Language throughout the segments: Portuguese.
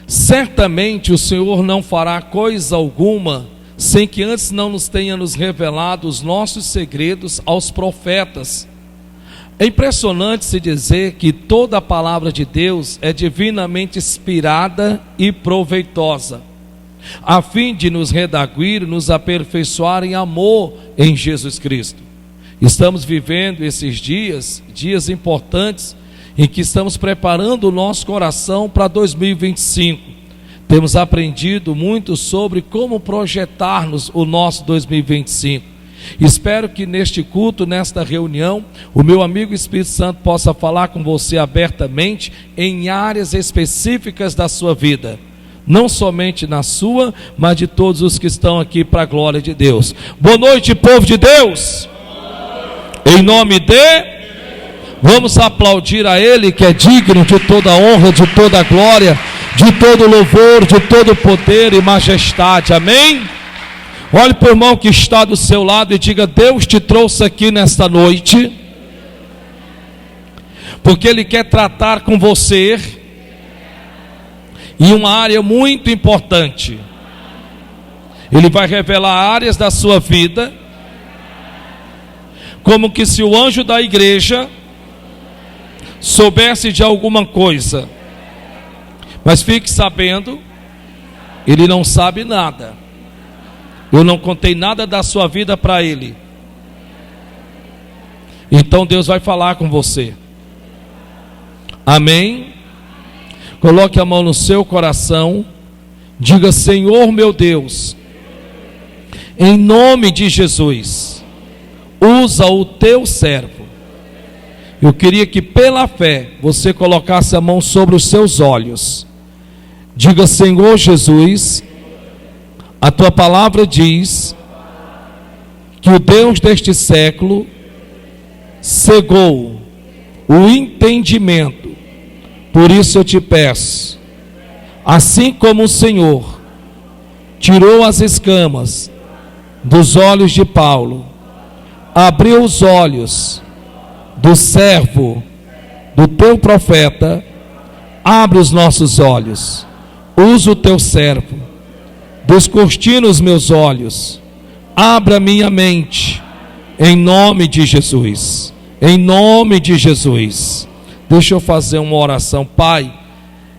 Certamente o Senhor não fará coisa alguma sem que antes não nos tenha nos revelado os nossos segredos aos profetas. É impressionante se dizer que toda a palavra de Deus é divinamente inspirada e proveitosa, a fim de nos redarguir, nos aperfeiçoar em amor em Jesus Cristo. Estamos vivendo esses dias importantes, em que estamos preparando o nosso coração para 2025. Temos aprendido muito sobre como projetarmos o nosso 2025. Espero que neste culto, nesta reunião, o meu amigo Espírito Santo possa falar com você abertamente em áreas específicas da sua vida. Não somente na sua, mas de todos os que estão aqui para a glória de Deus. Boa noite, povo de Deus. Em nome de... Vamos aplaudir a Ele, que é digno de toda honra, de toda glória, de todo louvor, de todo poder e majestade. Amém? Olhe para o irmão que está do seu lado e diga: Deus te trouxe aqui nesta noite, porque Ele quer tratar com você em uma área muito importante. Ele vai revelar áreas da sua vida, como que se o anjo da igreja soubesse de alguma coisa, mas fique sabendo, ele não sabe nada. Eu não contei nada da sua vida para ele. Então Deus vai falar com você. Amém? Coloque a mão no seu coração, diga: Senhor meu Deus, em nome de Jesus, usa o teu servo. Eu queria que pela fé você colocasse a mão sobre os seus olhos. Diga: Senhor Jesus, a tua palavra diz que o Deus deste século cegou o entendimento. Por isso eu te peço, assim como o Senhor tirou as escamas dos olhos de Paulo, abriu os olhos do servo, do teu profeta, abre os nossos olhos, usa o teu servo, descortina os meus olhos, abra a minha mente, em nome de Jesus, em nome de Jesus. Deixa eu fazer uma oração. Pai,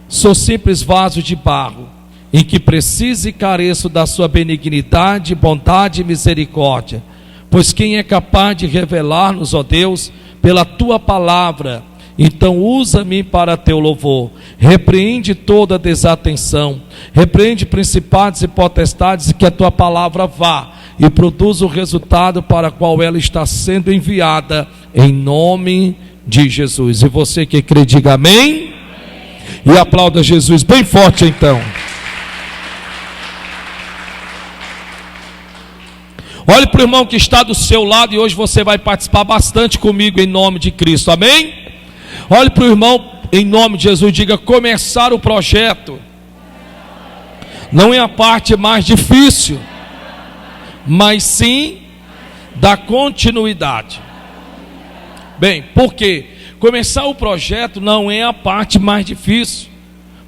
sou simples vaso de barro, em que preciso e careço da sua benignidade, bondade e misericórdia, pois quem é capaz de revelar-nos, ó Deus, pela tua palavra? Então usa-me para teu louvor. Repreende toda desatenção, repreende principados e potestades, e que a tua palavra vá e produza o resultado para o qual ela está sendo enviada, em nome de Jesus. E você que crê, diga amém, e aplauda Jesus bem forte então. Olhe para o irmão que está do seu lado, e hoje você vai participar bastante comigo em nome de Cristo, amém? Olhe para o irmão em nome de Jesus, diga: começar o projeto não é a parte mais difícil, mas sim da continuidade. Bem, por quê? Começar o projeto não é a parte mais difícil,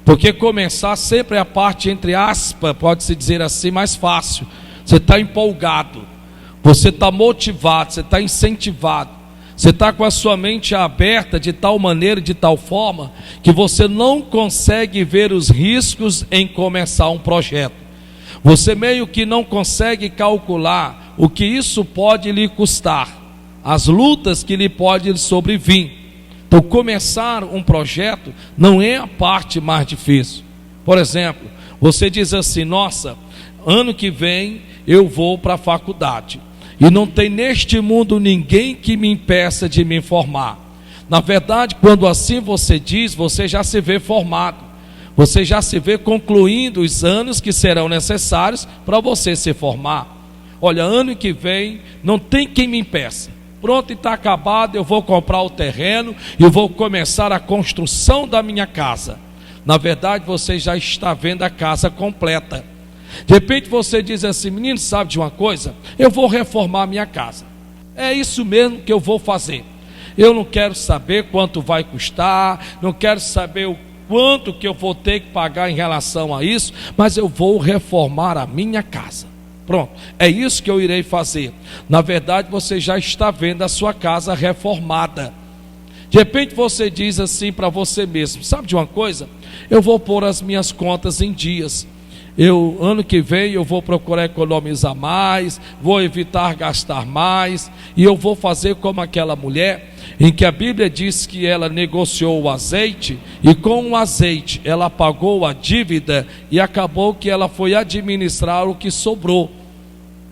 porque começar sempre é a parte, entre aspas, pode-se dizer assim, mais fácil. Você está empolgado, você está motivado, você está incentivado, você está com a sua mente aberta de tal maneira, de tal forma, que você não consegue ver os riscos em começar um projeto. Você meio que não consegue calcular o que isso pode lhe custar, as lutas que lhe podem sobrevir. Então começar um projeto não é a parte mais difícil. Por exemplo, você diz assim: nossa, ano que vem eu vou para a faculdade, e não tem neste mundo ninguém que me impeça de me formar. Na verdade, quando assim você diz, você já se vê formado, você já se vê concluindo os anos que serão necessários para você se formar. Olha, ano que vem não tem quem me impeça. Pronto, está acabado, eu vou comprar o terreno e vou começar a construção da minha casa. Na verdade, você já está vendo a casa completa. De repente você diz assim: menino, sabe de uma coisa? Eu vou reformar a minha casa. É isso mesmo que eu vou fazer. Eu não quero saber quanto vai custar, não quero saber quanto que eu vou ter que pagar em relação a isso, mas eu vou reformar a minha casa. Pronto, é isso que eu irei fazer. Na verdade, você já está vendo a sua casa reformada. De repente você diz assim para você mesmo: sabe de uma coisa? Eu vou pôr as minhas contas em dias. Ano que vem eu vou procurar economizar mais, vou evitar gastar mais, e eu vou fazer como aquela mulher, em que a Bíblia diz que ela negociou o azeite, e com o azeite ela pagou a dívida, e acabou que ela foi administrar o que sobrou.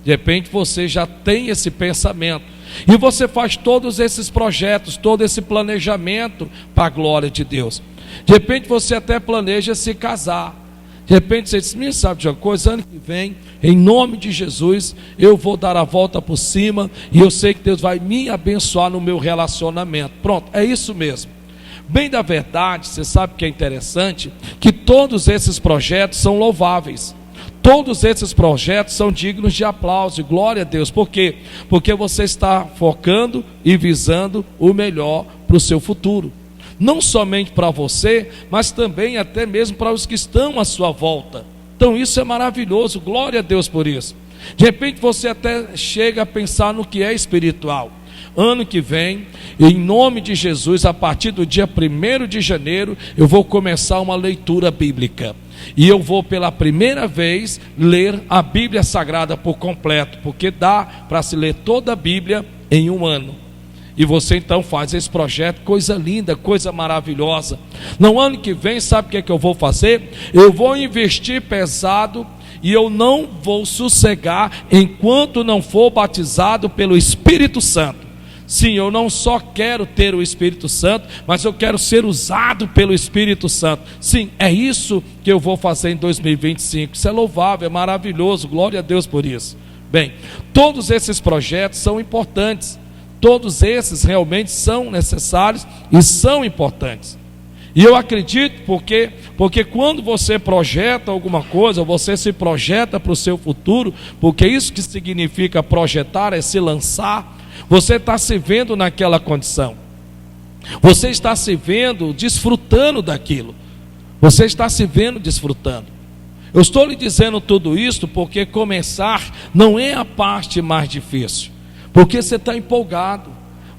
De repente você já tem esse pensamento, e você faz todos esses projetos, todo esse planejamento para a glória de Deus. De repente você até planeja se casar. De repente você diz: me sabe de uma coisa, ano que vem, em nome de Jesus, eu vou dar a volta por cima, e eu sei que Deus vai me abençoar no meu relacionamento. Pronto, é isso mesmo. Bem da verdade, você sabe que é interessante, que todos esses projetos são louváveis. Todos esses projetos são dignos de aplauso e glória a Deus. Por quê? Porque você está focando e visando o melhor para o seu futuro. Não somente para você, mas também até mesmo para os que estão à sua volta. Então isso é maravilhoso, glória a Deus por isso. De repente você até chega a pensar no que é espiritual. Ano que vem, em nome de Jesus, a partir do dia 1º de janeiro, eu vou começar uma leitura bíblica. E eu vou pela primeira vez ler a Bíblia Sagrada por completo, porque dá para se ler toda a Bíblia em um ano. E você então faz esse projeto, coisa linda, coisa maravilhosa. No ano que vem, sabe o que é que eu vou fazer? Eu vou investir pesado, e eu não vou sossegar enquanto não for batizado pelo Espírito Santo. Sim, eu não só quero ter o Espírito Santo, mas eu quero ser usado pelo Espírito Santo. Sim, é isso que eu vou fazer em 2025. Isso é louvável, é maravilhoso, glória a Deus por isso. Bem, todos esses projetos são importantes. Todos esses realmente são necessários e são importantes. E eu acredito porque quando você projeta alguma coisa, você se projeta para o seu futuro, porque isso que significa projetar é se lançar. Você está se vendo naquela condição. Você está se vendo desfrutando daquilo. Você está se vendo desfrutando. Eu estou lhe dizendo tudo isso porque começar não é a parte mais difícil. Porque você está empolgado,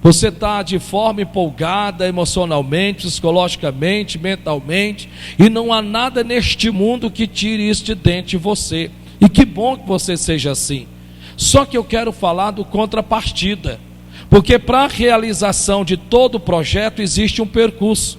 você está de forma empolgada emocionalmente, psicologicamente, mentalmente, e não há nada neste mundo que tire isso de dentro de você. E que bom que você seja assim. Só que eu quero falar do contrapartida, porque para a realização de todo o projeto existe um percurso.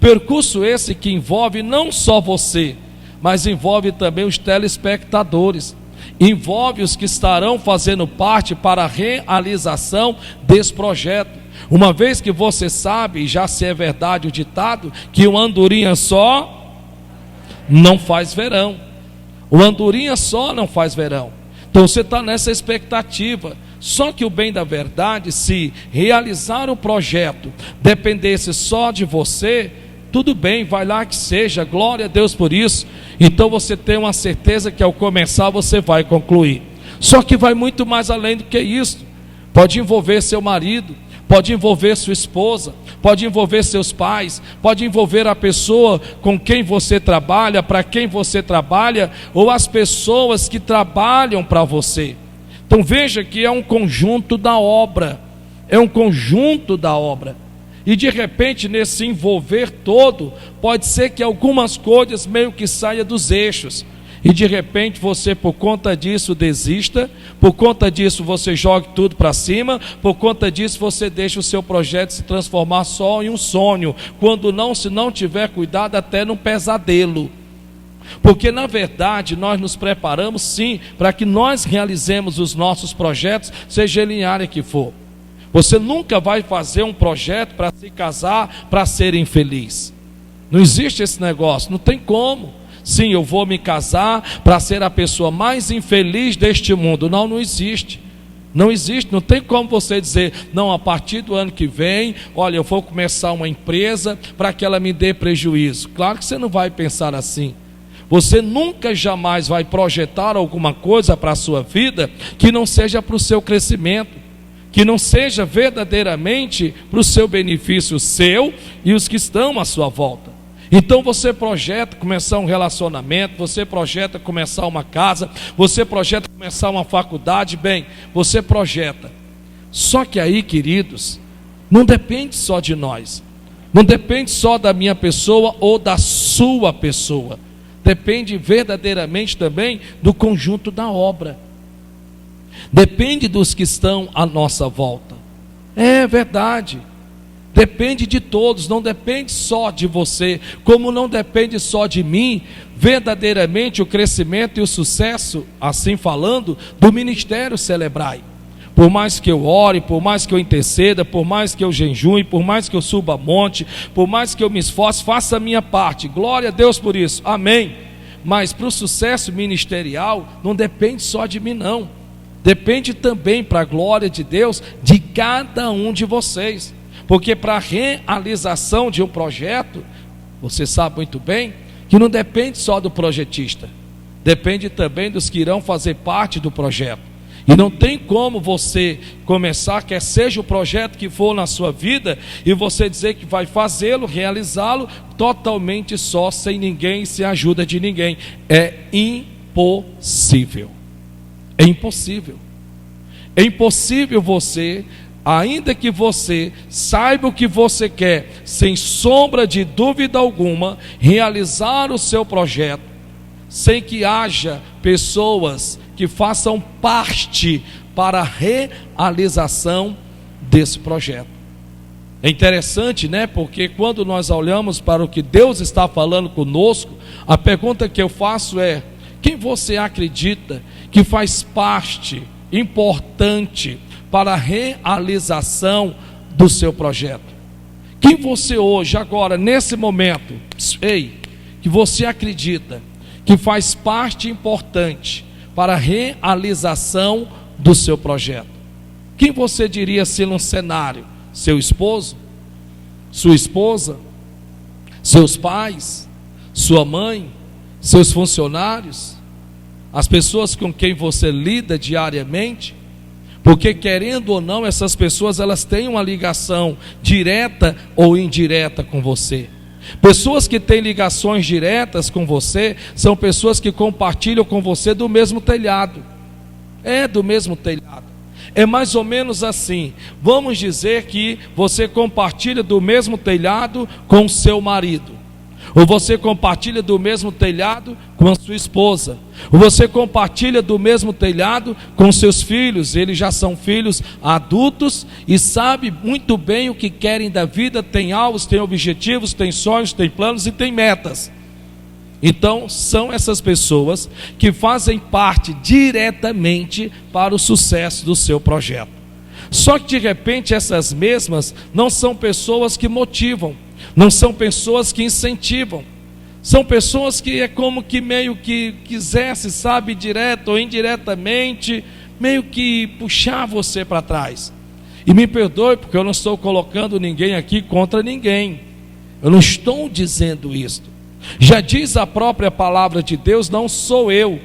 Percurso esse que envolve não só você, mas envolve também os telespectadores. Envolve os que estarão fazendo parte para a realização desse projeto. Uma vez que você sabe, e já se é verdade o ditado, que uma andorinha só não faz verão. Uma andorinha só não faz verão. Então você está nessa expectativa. Só que o bem da verdade, se realizar o projeto dependesse só de você, tudo bem, vai lá que seja, glória a Deus por isso. Então você tem uma certeza que ao começar você vai concluir. Só que vai muito mais além do que isso. Pode envolver seu marido, pode envolver sua esposa, pode envolver seus pais, pode envolver a pessoa com quem você trabalha, para quem você trabalha, ou as pessoas que trabalham para você. Então veja que é um conjunto da obra, é um conjunto da obra. E de repente nesse envolver todo, pode ser que algumas coisas meio que saiam dos eixos. E de repente você por conta disso desista, por conta disso você jogue tudo para cima, por conta disso você deixa o seu projeto se transformar só em um sonho, quando não, se não tiver cuidado, até num pesadelo. Porque na verdade nós nos preparamos sim, para que nós realizemos os nossos projetos, seja ele em área que for. Você nunca vai fazer um projeto para se casar, para ser infeliz. Não existe esse negócio, não tem como. Sim, eu vou me casar para ser a pessoa mais infeliz deste mundo. Não, não existe. Não existe, não tem como você dizer, não, a partir do ano que vem, olha, eu vou começar uma empresa para que ela me dê prejuízo. Claro que você não vai pensar assim. Você nunca jamais vai projetar alguma coisa para a sua vida que não seja para o seu crescimento, que não seja verdadeiramente para o seu benefício seu e os que estão à sua volta. Então você projeta começar um relacionamento, você projeta começar uma casa, você projeta começar uma faculdade, bem, você projeta. Só que aí, queridos, não depende só de nós, não depende só da minha pessoa ou da sua pessoa, depende verdadeiramente também do conjunto da obra, depende dos que estão à nossa volta. É verdade. Depende de todos, não depende só de você, como não depende só de mim, verdadeiramente o crescimento e o sucesso, assim falando, do ministério Celebrai. Por mais que eu ore, por mais que eu interceda, por mais que eu jejue, por mais que eu suba monte, por mais que eu me esforce, faça a minha parte, glória a Deus por isso, amém. Mas para o sucesso ministerial, não depende só de mim não, depende também, para a glória de Deus, de cada um de vocês. Porque para a realização de um projeto, você sabe muito bem, que não depende só do projetista, depende também dos que irão fazer parte do projeto. E não tem como você começar, quer seja o projeto que for na sua vida, e você dizer que vai fazê-lo, realizá-lo, totalmente só, sem ninguém, sem a ajuda de ninguém. É impossível. É impossível. É impossível você, ainda que você saiba o que você quer, sem sombra de dúvida alguma, realizar o seu projeto, sem que haja pessoas que façam parte para a realização desse projeto. É interessante, né? Porque quando nós olhamos para o que Deus está falando conosco, a pergunta que eu faço é: quem você acredita que faz parte importante para a realização do seu projeto? Quem você hoje, agora, nesse momento, que você acredita que faz parte importante para a realização do seu projeto? Quem você diria ser num cenário? Seu esposo? Sua esposa? Seus pais? Sua mãe? Seus funcionários? As pessoas com quem você lida diariamente? Porque querendo ou não, essas pessoas elas têm uma ligação direta ou indireta com você. Pessoas que têm ligações diretas com você são pessoas que compartilham com você do mesmo telhado. É do mesmo telhado. É mais ou menos assim. Vamos dizer que você compartilha do mesmo telhado com o seu marido, ou você compartilha do mesmo telhado com a sua esposa, ou você compartilha do mesmo telhado com seus filhos. Eles já são filhos adultos e sabem muito bem o que querem da vida, têm alvos, têm objetivos, têm sonhos, têm planos e têm metas. Então são essas pessoas que fazem parte diretamente para o sucesso do seu projeto. Só que de repente essas mesmas não são pessoas que motivam, não são pessoas que incentivam, são pessoas que é como que meio que quisesse, sabe, direto ou indiretamente, meio que puxar você para trás. E me perdoe, porque eu não estou colocando ninguém aqui contra ninguém, eu não estou dizendo isto. Já diz a própria palavra de Deus, não sou eu,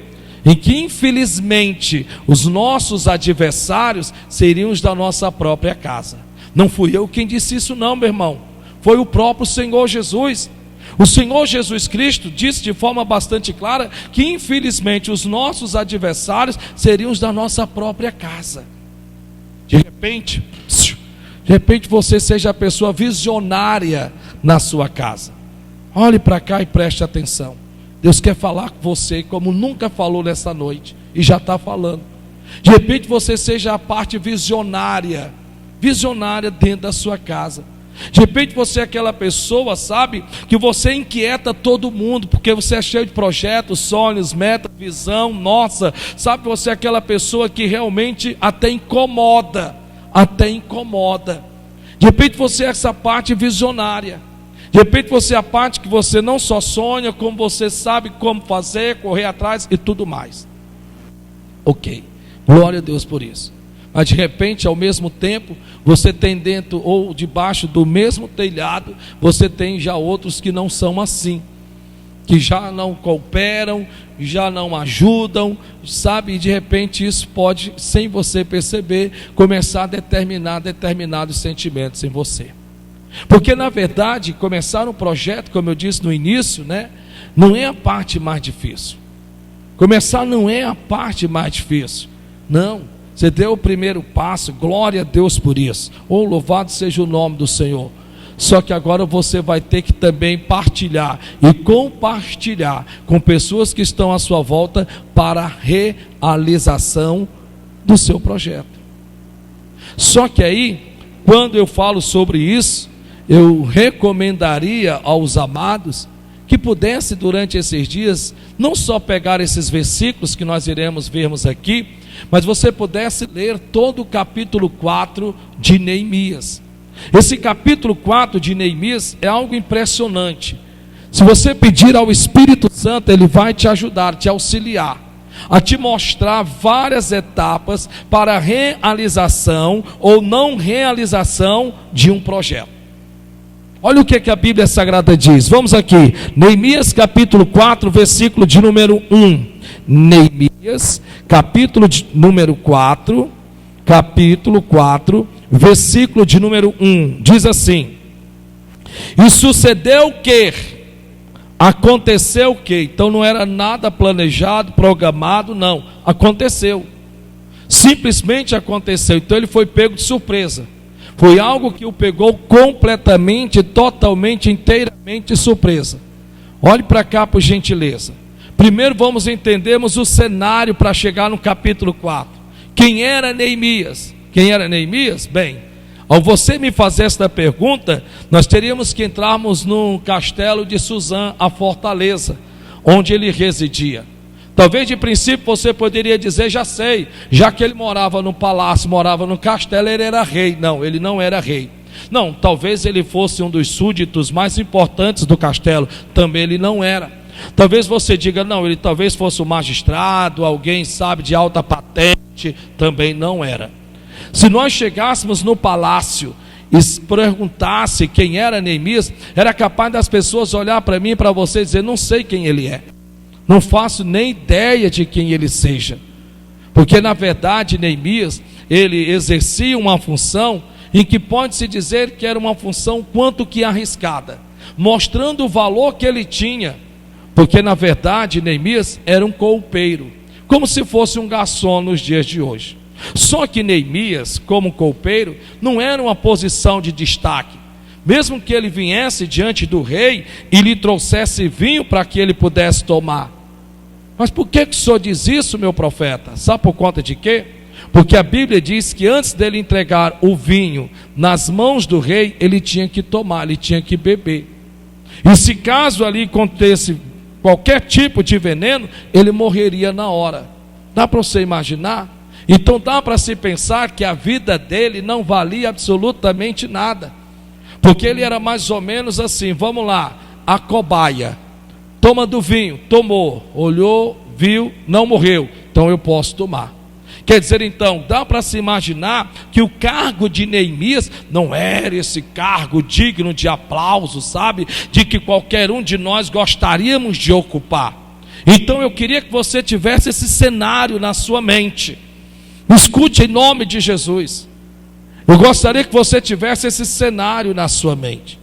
em que infelizmente os nossos adversários seriam os da nossa própria casa. Não fui eu quem disse isso não, meu irmão, foi o próprio Senhor Jesus. O Senhor Jesus Cristo disse de forma bastante clara que infelizmente os nossos adversários seriam os da nossa própria casa. De repente você seja a pessoa visionária na sua casa. Olhe para cá e preste atenção. Deus quer falar com você como nunca falou nessa noite, e já está falando. De repente você seja a parte visionária dentro da sua casa. De repente você é aquela pessoa, sabe, que você inquieta todo mundo, porque você é cheio de projetos, sonhos, metas, visão, nossa, sabe, você é aquela pessoa que realmente até incomoda. De repente você é essa parte visionária. De repente você é a parte que você não só sonha, como você sabe como fazer, correr atrás e tudo mais. Ok, glória a Deus por isso. Mas de repente, ao mesmo tempo, você tem dentro ou debaixo do mesmo telhado, você tem já outros que não são assim, que já não cooperam, já não ajudam, sabe? E de repente isso pode, sem você perceber, começar a determinar determinados sentimentos em você. Porque na verdade, começar um projeto, como eu disse no início, né, não é a parte mais difícil. Começar não é a parte mais difícil. Não, você deu o primeiro passo, glória a Deus por isso. Oh, louvado seja o nome do Senhor. Só que agora você vai ter que também partilhar e compartilhar com pessoas que estão à sua volta para a realização do seu projeto. Só que aí, quando eu falo sobre isso, eu recomendaria aos amados que pudesse durante esses dias, não só pegar esses versículos que nós iremos vermos aqui, mas você pudesse ler todo o capítulo 4 de Neemias. Esse capítulo 4 de Neemias é algo impressionante. Se você pedir ao Espírito Santo, ele vai te ajudar, te auxiliar, a te mostrar várias etapas para a realização ou não realização de um projeto. Olha o que a Bíblia Sagrada diz. Vamos aqui, Neemias capítulo 4, versículo de número 1. Neemias, capítulo de número 4, versículo de número 1, diz assim: e sucedeu que, aconteceu que, então não era nada planejado, programado, não, aconteceu, simplesmente aconteceu. Então ele foi pego de surpresa, foi algo que o pegou completamente, totalmente, inteiramente de surpresa. Olhe para cá por gentileza. Primeiro vamos entendermos o cenário para chegar no capítulo 4. Quem era Neemias? Quem era Neemias? Bem, ao você me fazer esta pergunta, nós teríamos que entrarmos no castelo de Suzã, a fortaleza, onde ele residia. Talvez de princípio você poderia dizer, já sei, já que ele morava no palácio, morava no castelo, ele era rei. Não, ele não era rei. Não, talvez ele fosse um dos súditos mais importantes do castelo, também ele não era. Talvez você diga, não, ele talvez fosse um magistrado, alguém, sabe, de alta patente, também não era. Se nós chegássemos no palácio e perguntasse quem era Neemias, era capaz das pessoas olhar para mim e para você e dizer, não sei quem ele é, não faço nem ideia de quem ele seja. Porque na verdade Neemias, ele exercia uma função em que pode-se dizer que era uma função quanto que arriscada, mostrando o valor que ele tinha. Porque na verdade Neemias era um copeiro, como se fosse um garçom nos dias de hoje. Só que Neemias, como copeiro, não era uma posição de destaque. Mesmo que ele viesse diante do rei e lhe trouxesse vinho para que ele pudesse tomar. Mas por que o senhor diz isso, meu profeta? Sabe por conta de quê? Porque a Bíblia diz que antes dele entregar o vinho nas mãos do rei, ele tinha que tomar, ele tinha que beber. E se caso ali acontecesse qualquer tipo de veneno, ele morreria na hora. Dá para você imaginar? Então dá para se pensar que a vida dele não valia absolutamente nada, porque ele era mais ou menos assim, vamos lá, a cobaia, toma do vinho, tomou, olhou, viu, não morreu, então eu posso tomar. Quer dizer então, dá para se imaginar que o cargo de Neemias não era esse cargo digno de aplauso, sabe, de que qualquer um de nós gostaríamos de ocupar. Então eu queria que você tivesse esse cenário na sua mente. Escute em nome de Jesus. Eu gostaria que você tivesse esse cenário na sua mente.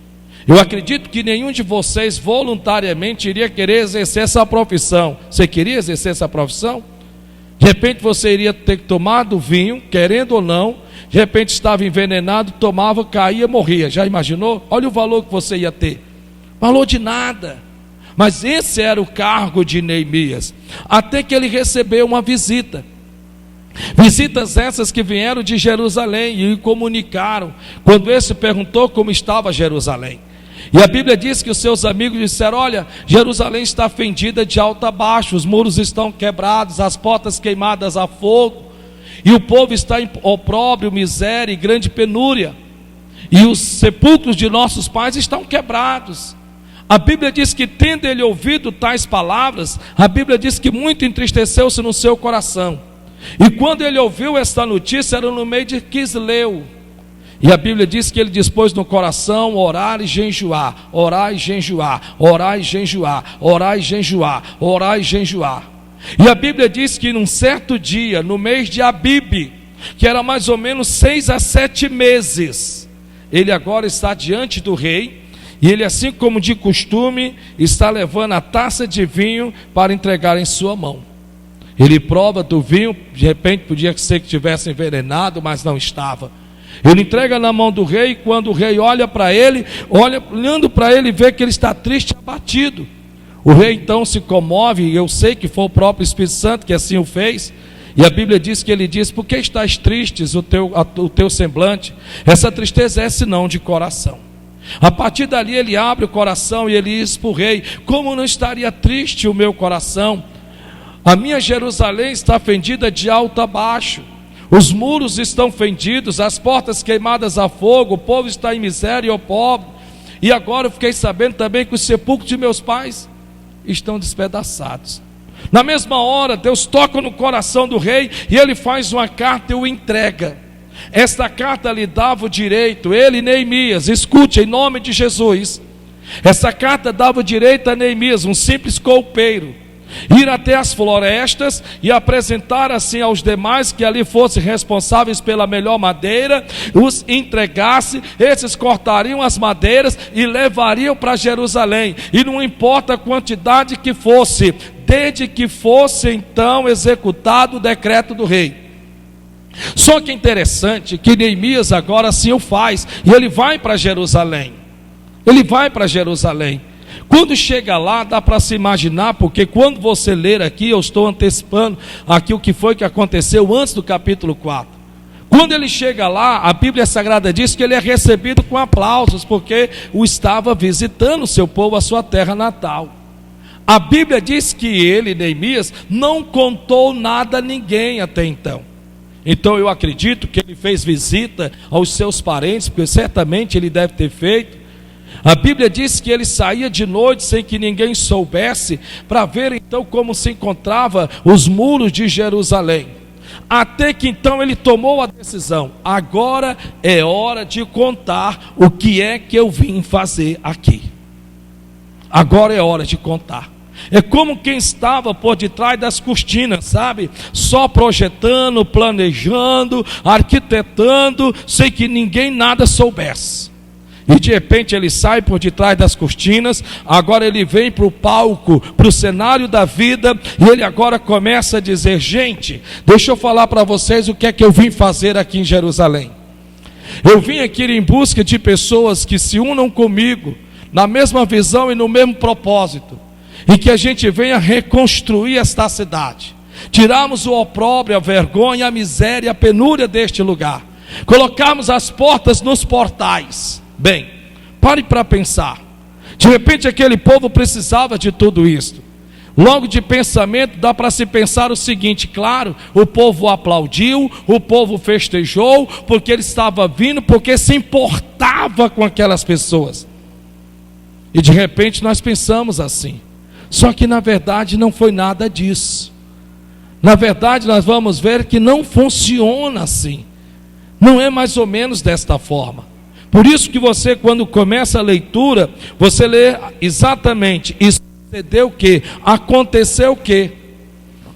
Eu acredito que nenhum de vocês voluntariamente iria querer exercer essa profissão. Você queria exercer essa profissão? De repente você iria ter que tomar do vinho, querendo ou não. De repente estava envenenado, tomava, caía, morria. Já imaginou? Olha o valor que você ia ter. Valor de nada. Mas esse era o cargo de Neemias. Até que ele recebeu uma visita. Visitas essas que vieram de Jerusalém e comunicaram, quando esse perguntou como estava Jerusalém. E a Bíblia diz que os seus amigos disseram, olha, Jerusalém está fendida de alto a baixo, os muros estão quebrados, as portas queimadas a fogo, e o povo está em opróbrio, miséria e grande penúria, e os sepulcros de nossos pais estão quebrados. A Bíblia diz que tendo ele ouvido tais palavras, a Bíblia diz que muito entristeceu-se no seu coração. E quando ele ouviu esta notícia, era no meio de Quisleu. E a Bíblia diz que ele dispôs no coração orar e jejuar, orar e jejuar, orar e jejuar, orar e jejuar, orar e jejuar. E a Bíblia diz que num certo dia, no mês de Abibe, que era mais ou menos 6 a 7 meses, ele agora está diante do rei, e ele, assim como de costume, está levando a taça de vinho para entregar em sua mão. Ele prova do vinho, de repente podia ser que tivesse envenenado, mas não estava. Ele entrega na mão do rei, e quando o rei olha para ele, olhando para ele, vê que ele está triste e abatido. O rei então se comove, e eu sei que foi o próprio Espírito Santo que assim o fez. E a Bíblia diz que ele diz: por que estás tristes o teu semblante? Essa tristeza é senão de coração. A partir dali ele abre o coração e ele diz para o rei: como não estaria triste o meu coração? A minha Jerusalém está fendida de alto a baixo. Os muros estão fendidos, as portas queimadas a fogo, o povo está em miséria e o pobre. E agora eu fiquei sabendo também que os sepulcros de meus pais estão despedaçados. Na mesma hora, Deus toca no coração do rei e ele faz uma carta e o entrega. Esta carta lhe dava o direito, ele, Neemias, escute em nome de Jesus. Essa carta dava o direito a Neemias, um simples copeiro, ir até as florestas e apresentar assim aos demais que ali fossem responsáveis pela melhor madeira, os entregasse, esses cortariam as madeiras e levariam para Jerusalém, e não importa a quantidade que fosse, desde que fosse então executado o decreto do rei. Só que é interessante que Neemias agora assim o faz, e ele vai para Jerusalém. Ele vai para Jerusalém. Quando chega lá, dá para se imaginar, porque quando você ler aqui, eu estou antecipando aqui o que foi que aconteceu antes do capítulo 4. Quando ele chega lá, a Bíblia Sagrada diz que ele é recebido com aplausos, porque o estava visitando o seu povo, a sua terra natal. A Bíblia diz que ele, Neemias, não contou nada a ninguém até então. Então eu acredito que ele fez visita aos seus parentes, porque certamente ele deve ter feito. A Bíblia diz que ele saía de noite sem que ninguém soubesse, para ver então como se encontrava os muros de Jerusalém. Até que então ele tomou a decisão: agora é hora de contar o que é que eu vim fazer aqui. Agora é hora de contar. É como quem estava por detrás das cortinas, sabe? Só projetando, planejando, arquitetando, sem que ninguém nada soubesse. E de repente ele sai por detrás das cortinas, agora ele vem para o palco, para o cenário da vida, e ele agora começa a dizer: gente, deixa eu falar para vocês o que é que eu vim fazer aqui em Jerusalém. Eu vim aqui em busca de pessoas que se unam comigo, na mesma visão e no mesmo propósito, e que a gente venha reconstruir esta cidade, tirarmos o opróbrio, a vergonha, a miséria, a penúria deste lugar, colocarmos as portas nos portais. Bem, pare para pensar. De repente aquele povo precisava de tudo isso. Logo de pensamento dá para se pensar o seguinte: claro, o povo aplaudiu, o povo festejou, porque ele estava vindo, porque se importava com aquelas pessoas. E de repente nós pensamos assim. Só que na verdade não foi nada disso. Na verdade nós vamos ver que não funciona assim. Não é mais ou menos desta forma. Por isso que você, quando começa a leitura, você lê exatamente: e sucedeu o que? Aconteceu o que?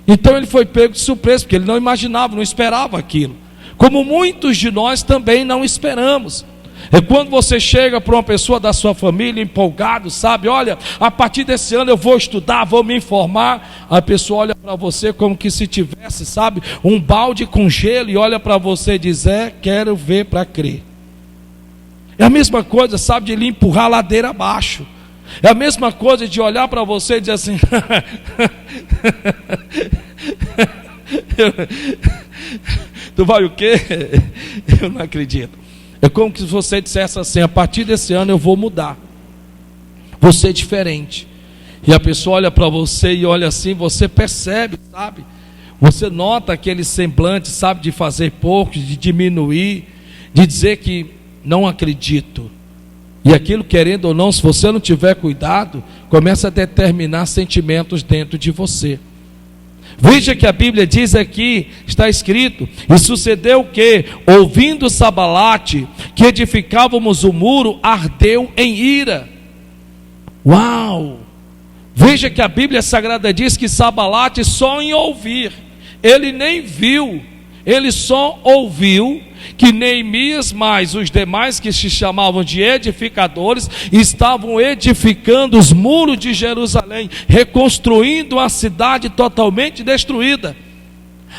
Então ele foi pego de surpresa, porque ele não imaginava, não esperava aquilo. Como muitos de nós também não esperamos. É quando você chega para uma pessoa da sua família empolgado, sabe? Olha, a partir desse ano eu vou estudar, vou me informar. A pessoa olha para você como que se tivesse, sabe, um balde com gelo, e olha para você e diz: quero ver para crer. É a mesma coisa, sabe, de lhe empurrar a ladeira abaixo. É a mesma coisa de olhar para você e dizer assim: tu vai o quê? Eu não acredito. É como se você dissesse assim: a partir desse ano eu vou mudar, vou ser diferente. E a pessoa olha para você e olha assim, você percebe, sabe? Você nota aquele semblante, sabe, de fazer pouco, de diminuir, de dizer que não acredito. E aquilo, querendo ou não, se você não tiver cuidado, começa a determinar sentimentos dentro de você. Veja que a Bíblia diz aqui, está escrito: e sucedeu que, ouvindo Sambalate, que edificávamos o muro, ardeu em ira. Uau! Veja que a Bíblia Sagrada diz que Sambalate, só em ouvir, ele nem viu, ele só ouviu que Neemias mais os demais que se chamavam de edificadores estavam edificando os muros de Jerusalém, reconstruindo a cidade totalmente destruída.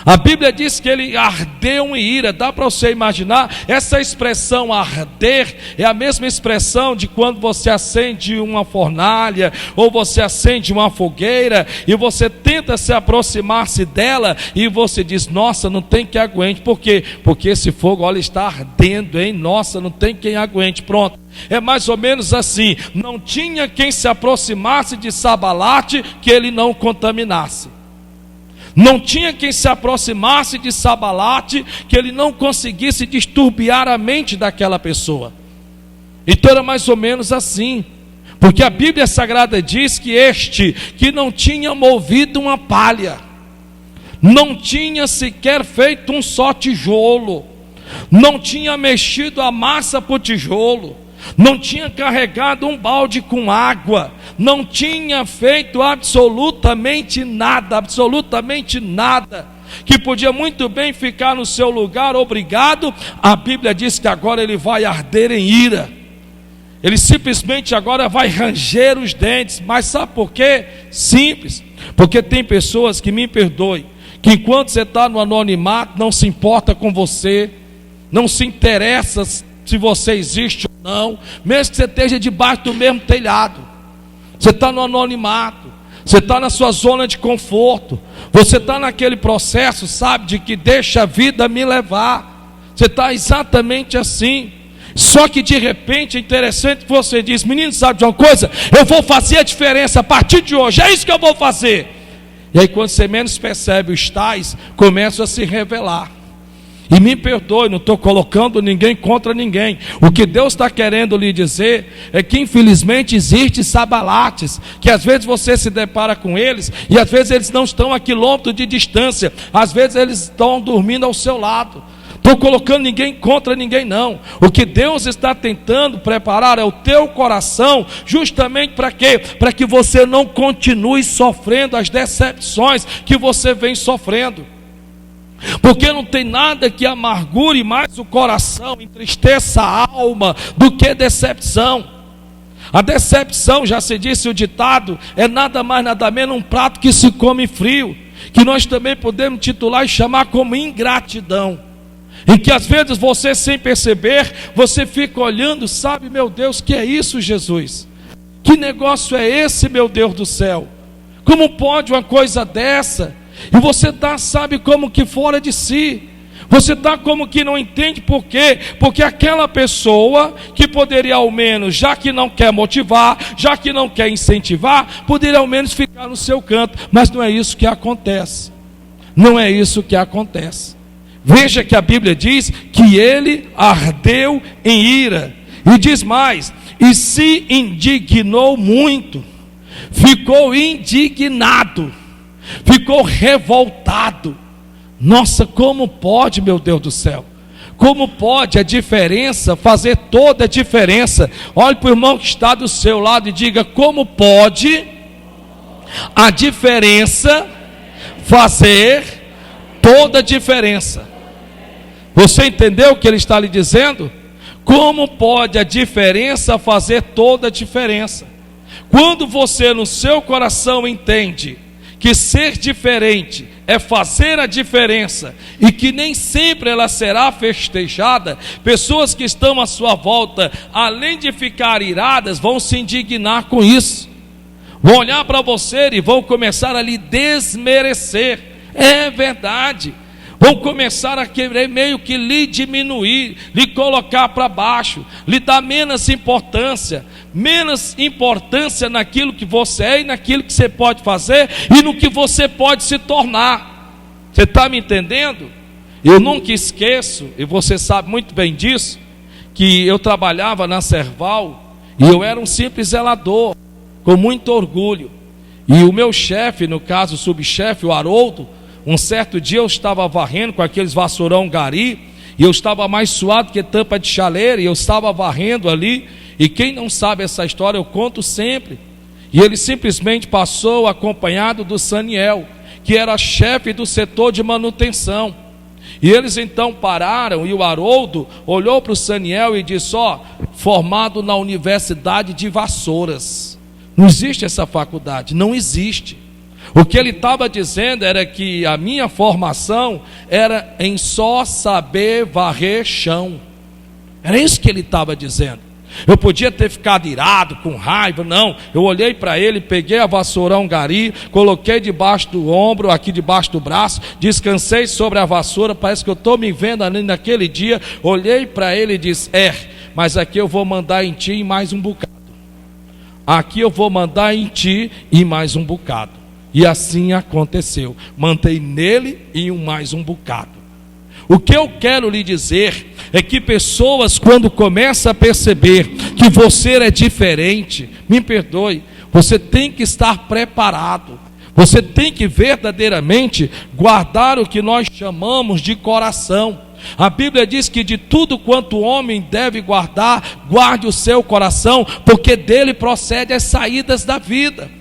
A Bíblia diz que ele ardeu em ira. Dá para você imaginar? Essa expressão arder é a mesma expressão de quando você acende uma fornalha ou você acende uma fogueira e você tenta se aproximar-se dela e você diz: nossa, não tem quem aguente. Por quê? Porque esse fogo, olha, está ardendo, hein? Nossa, não tem quem aguente. Pronto. É mais ou menos assim. Não tinha quem se aproximasse de Sabalate que ele não contaminasse. Não tinha quem se aproximasse de Sabalate que ele não conseguisse disturbiar a mente daquela pessoa. Então era mais ou menos assim. Porque a Bíblia Sagrada diz que este que não tinha movido uma palha, não tinha sequer feito um só tijolo, não tinha mexido a massa para o tijolo, não tinha carregado um balde com água, não tinha feito absolutamente nada, que podia muito bem ficar no seu lugar, obrigado. A Bíblia diz que agora ele vai arder em ira, ele simplesmente agora vai ranger os dentes. Mas sabe por quê? Simples, porque tem pessoas, que me perdoem, que enquanto você está no anonimato, não se importa com você, não se interessa se você existe ou não, mesmo que você esteja debaixo do mesmo telhado. Você está no anonimato, você está na sua zona de conforto, você está naquele processo, sabe, de que deixa a vida me levar. Você está exatamente assim. Só que de repente é interessante que você diz: menino, sabe de uma coisa? Eu vou fazer a diferença a partir de hoje, é isso que eu vou fazer. E aí quando você menos percebe, os tais começam a se revelar. E me perdoe, não estou colocando ninguém contra ninguém. O que Deus está querendo lhe dizer é que infelizmente existe Sabalates, que às vezes você se depara com eles, e às vezes eles não estão a quilômetro de distância, às vezes eles estão dormindo ao seu lado. Estou colocando ninguém contra ninguém não. O que Deus está tentando preparar é o teu coração, justamente para quê? Para que você não continue sofrendo as decepções que você vem sofrendo. Porque não tem nada que amargure mais o coração, entristeça a alma, do que decepção. A decepção, já se disse o ditado, é nada mais nada menos um prato que se come frio, que nós também podemos titular e chamar como ingratidão, em que às vezes você, sem perceber, você fica olhando, sabe, meu Deus, que é isso, Jesus? Que negócio é esse, meu Deus do céu? Como pode uma coisa dessa? E você está, sabe, como que fora de si. Você está como que não entende por quê? Porque aquela pessoa que poderia ao menos, já que não quer motivar, já que não quer incentivar, poderia ao menos ficar no seu canto. Mas não é isso que acontece. Não é isso que acontece. Veja que a Bíblia diz que ele ardeu em ira. E diz mais: e se indignou muito, ficou indignado, ficou revoltado. Nossa, como pode, meu Deus do céu? Como pode a diferença fazer toda a diferença? Olhe para o irmão que está do seu lado e diga: como pode a diferença fazer toda a diferença? Você entendeu o que ele está lhe dizendo? Como pode a diferença fazer toda a diferença? Quando você no seu coração entende que ser diferente é fazer a diferença, e que nem sempre ela será festejada, pessoas que estão à sua volta, além de ficar iradas, vão se indignar com isso, vão olhar para você e vão começar a lhe desmerecer. É verdade. Vão começar a querer meio que lhe diminuir, lhe colocar para baixo, lhe dar menos importância naquilo que você é e naquilo que você pode fazer e no que você pode se tornar. Você está me entendendo? Eu nunca esqueço, e você sabe muito bem disso, que eu trabalhava na Serval e eu era um simples zelador, com muito orgulho. E o meu chefe, no caso o subchefe, o Haroldo, um certo dia eu estava varrendo com aqueles vassourão gari, e eu estava mais suado que tampa de chaleira, e eu estava varrendo ali, e quem não sabe essa história eu conto sempre, e ele simplesmente passou acompanhado do Saniel, que era chefe do setor de manutenção, E eles então pararam, e o Haroldo olhou para o Saniel e disse: ó, formado na Universidade de Vassouras. Não existe essa faculdade, não existe. O que ele estava dizendo era que a minha formação era em só saber varrer chão. Era isso que ele estava dizendo. Eu podia ter ficado irado, com raiva, não. Eu olhei para ele, peguei a vassourão gari, coloquei debaixo do ombro, aqui debaixo do braço, descansei sobre a vassoura, parece que eu estou me vendo ali naquele dia. Olhei para ele e disse: mas aqui eu vou mandar em ti e mais um bocado. Aqui eu vou mandar em ti e mais um bocado. E assim aconteceu. Mandei nele e mais um bocado. O que eu quero lhe dizer é que pessoas, quando começam a perceber que você é diferente, me perdoe, você tem que estar preparado. Você tem que verdadeiramente guardar o que nós chamamos de coração. A Bíblia diz que de tudo quanto o homem deve guardar, guarde o seu coração, porque dele procede as saídas da vida.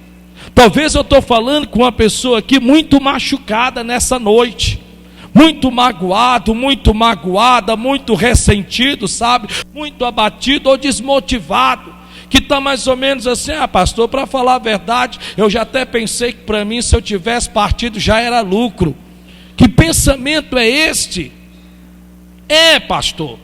Talvez eu estou falando com uma pessoa aqui muito machucada nessa noite, muito magoado, muito magoada, muito ressentido, sabe? Muito abatido ou desmotivado, que está mais ou menos assim: pastor, para falar a verdade, eu já até pensei que para mim, se eu tivesse partido, já era lucro. Que pensamento é este? Pastor,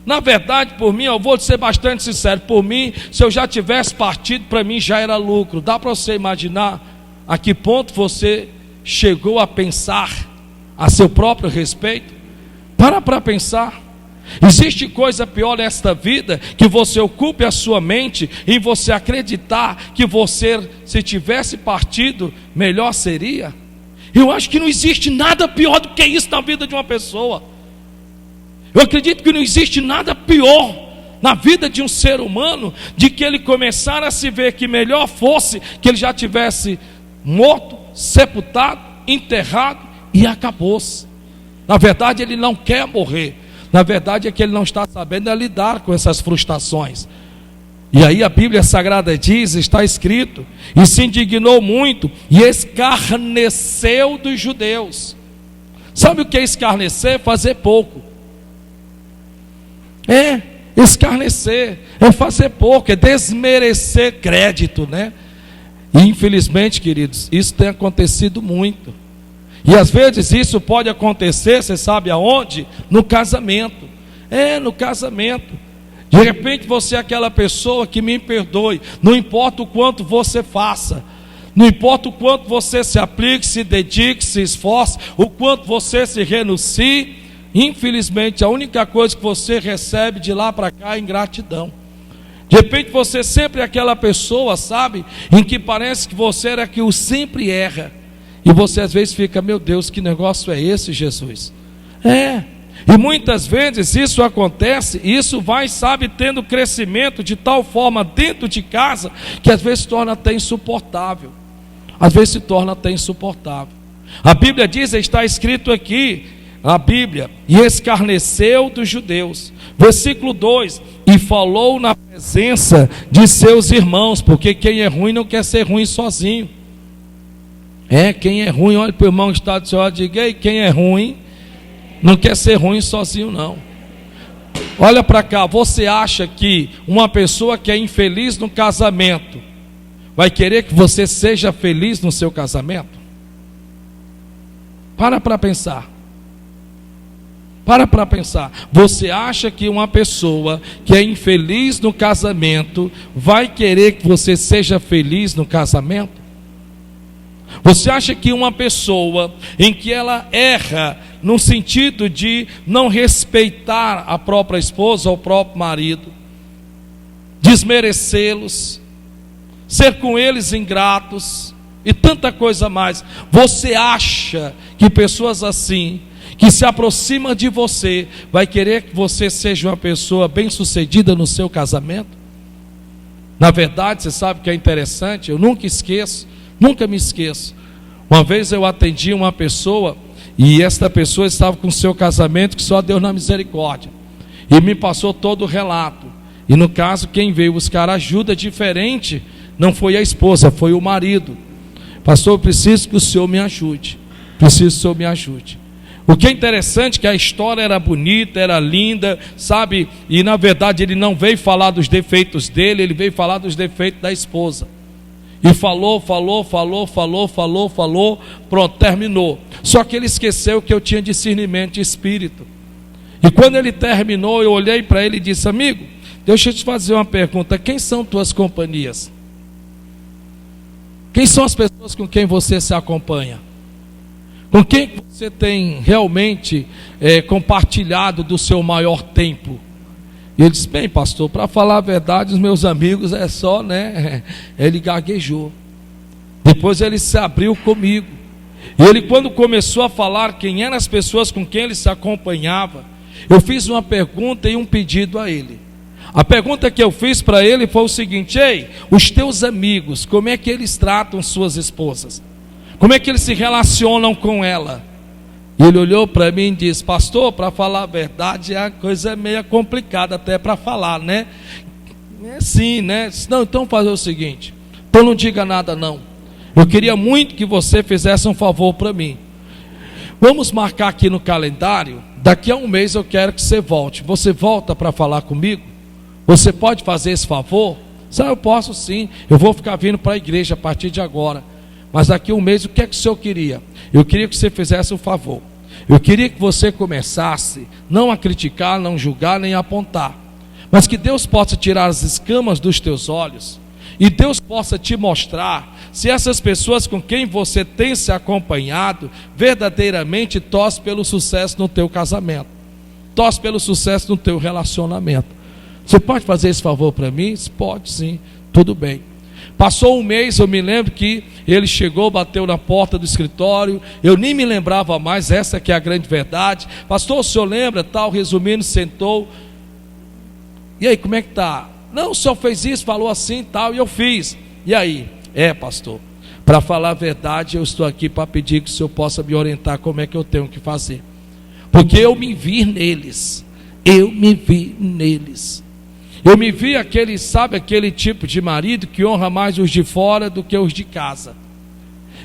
na verdade, por mim, eu vou ser bastante sincero, por mim, se eu já tivesse partido, para mim já era lucro. Dá para você imaginar a que ponto você chegou a pensar a seu próprio respeito? Para pensar. Existe coisa pior nesta vida, que você ocupe a sua mente em você acreditar que você, se tivesse partido, melhor seria. Eu acho que não existe nada pior do que isso na vida de uma pessoa. Eu acredito que não existe nada pior na vida de um ser humano, de que ele começar a se ver que melhor fosse que ele já tivesse morto, sepultado, enterrado e acabou-se. Na verdade, ele não quer morrer. Na verdade, é que ele não está sabendo lidar com essas frustrações. E aí a Bíblia Sagrada diz, está escrito: e se indignou muito e escarneceu dos judeus. Sabe o que é escarnecer? Fazer pouco. Escarnecer, é fazer pouco, é desmerecer crédito, né? E infelizmente, queridos, isso tem acontecido muito. E às vezes isso pode acontecer, você sabe aonde? No casamento. No casamento. De repente você é aquela pessoa que, me perdoe, não importa o quanto você faça, não importa o quanto você se aplique, se dedique, se esforce, o quanto você se renuncie, infelizmente a única coisa que você recebe de lá para cá é ingratidão. De repente você sempre é aquela pessoa, sabe, em que parece que você era que o sempre erra. E você às vezes fica: meu Deus, que negócio é esse, Jesus? E muitas vezes isso acontece, e isso vai, sabe, tendo crescimento de tal forma dentro de casa, que às vezes se torna até insuportável. Às vezes se torna até insuportável. A Bíblia diz, está escrito aqui, a Bíblia: e escarneceu dos judeus. Versículo 2: e falou na presença de seus irmãos, porque quem é ruim não quer ser ruim sozinho. Quem é ruim, olha para o irmão que está do seu lado e diga: ei, quem é ruim não quer ser ruim sozinho não. Olha para cá, você acha que uma pessoa que é infeliz no casamento vai querer que você seja feliz no seu casamento? Para pensar. Para pensar. Você acha que uma pessoa que é infeliz no casamento vai querer que você seja feliz no casamento? Você acha que uma pessoa em que ela erra no sentido de não respeitar a própria esposa ou o próprio marido, desmerecê-los, ser com eles ingratos e tanta coisa mais, você acha que pessoas assim, que se aproximam de você, vai querer que você seja uma pessoa bem-sucedida no seu casamento? Na verdade, você sabe o que é interessante? Eu nunca me esqueço. Uma vez eu atendi uma pessoa, e esta pessoa estava com seu casamento, que só Deus na misericórdia, e me passou todo o relato. E no caso, quem veio buscar ajuda diferente não foi a esposa, foi o marido. Pastor, eu preciso que o senhor me ajude. O que é interessante é que a história era bonita, era linda, sabe? E na verdade ele não veio falar dos defeitos dele, ele veio falar dos defeitos da esposa. E falou, pronto, terminou. Só que ele esqueceu que eu tinha discernimento de espírito. E quando ele terminou, eu olhei para ele e disse: amigo, deixa eu te fazer uma pergunta, quem são tuas companhias? Quem são as pessoas com quem você se acompanha? Com quem você tem realmente compartilhado do seu maior tempo? E ele disse: bem, pastor, para falar a verdade, os meus amigos é só, né? Ele gaguejou. Depois ele se abriu comigo. E ele, quando começou a falar quem eram as pessoas com quem ele se acompanhava, eu fiz uma pergunta e um pedido a ele. A pergunta que eu fiz para ele foi o seguinte: ei, os teus amigos, como é que eles tratam suas esposas? Como é que eles se relacionam com ela? E ele olhou para mim e disse: pastor, para falar a verdade, a coisa é meio complicada até para falar, né? É sim, né? Não, então fazer o seguinte, então não diga nada não. Eu queria muito que você fizesse um favor para mim. Vamos marcar aqui no calendário, daqui a um mês eu quero que você volte. Você volta para falar comigo? Você pode fazer esse favor? Sabe, eu posso sim, eu vou ficar vindo para a igreja a partir de agora. Mas daqui a um mês, o que é que o senhor queria? Eu queria que você fizesse um favor. Eu queria que você começasse, não a criticar, não julgar, nem a apontar, mas que Deus possa tirar as escamas dos teus olhos, e Deus possa te mostrar se essas pessoas com quem você tem se acompanhado, verdadeiramente torcem pelo sucesso no teu casamento, torcem pelo sucesso no teu relacionamento. Você pode fazer esse favor para mim? Pode sim, tudo bem. Passou um mês, eu me lembro que ele chegou, bateu na porta do escritório, eu nem me lembrava mais, essa que é a grande verdade. Pastor, o senhor lembra, tal, resumindo, sentou. E aí, como é que está? Não, o senhor fez isso, falou assim, tal, e eu fiz. E aí? Pastor, para falar a verdade, eu estou aqui para pedir que o senhor possa me orientar como é que eu tenho que fazer. Porque eu me vi neles, eu me vi aquele tipo de marido que honra mais os de fora do que os de casa.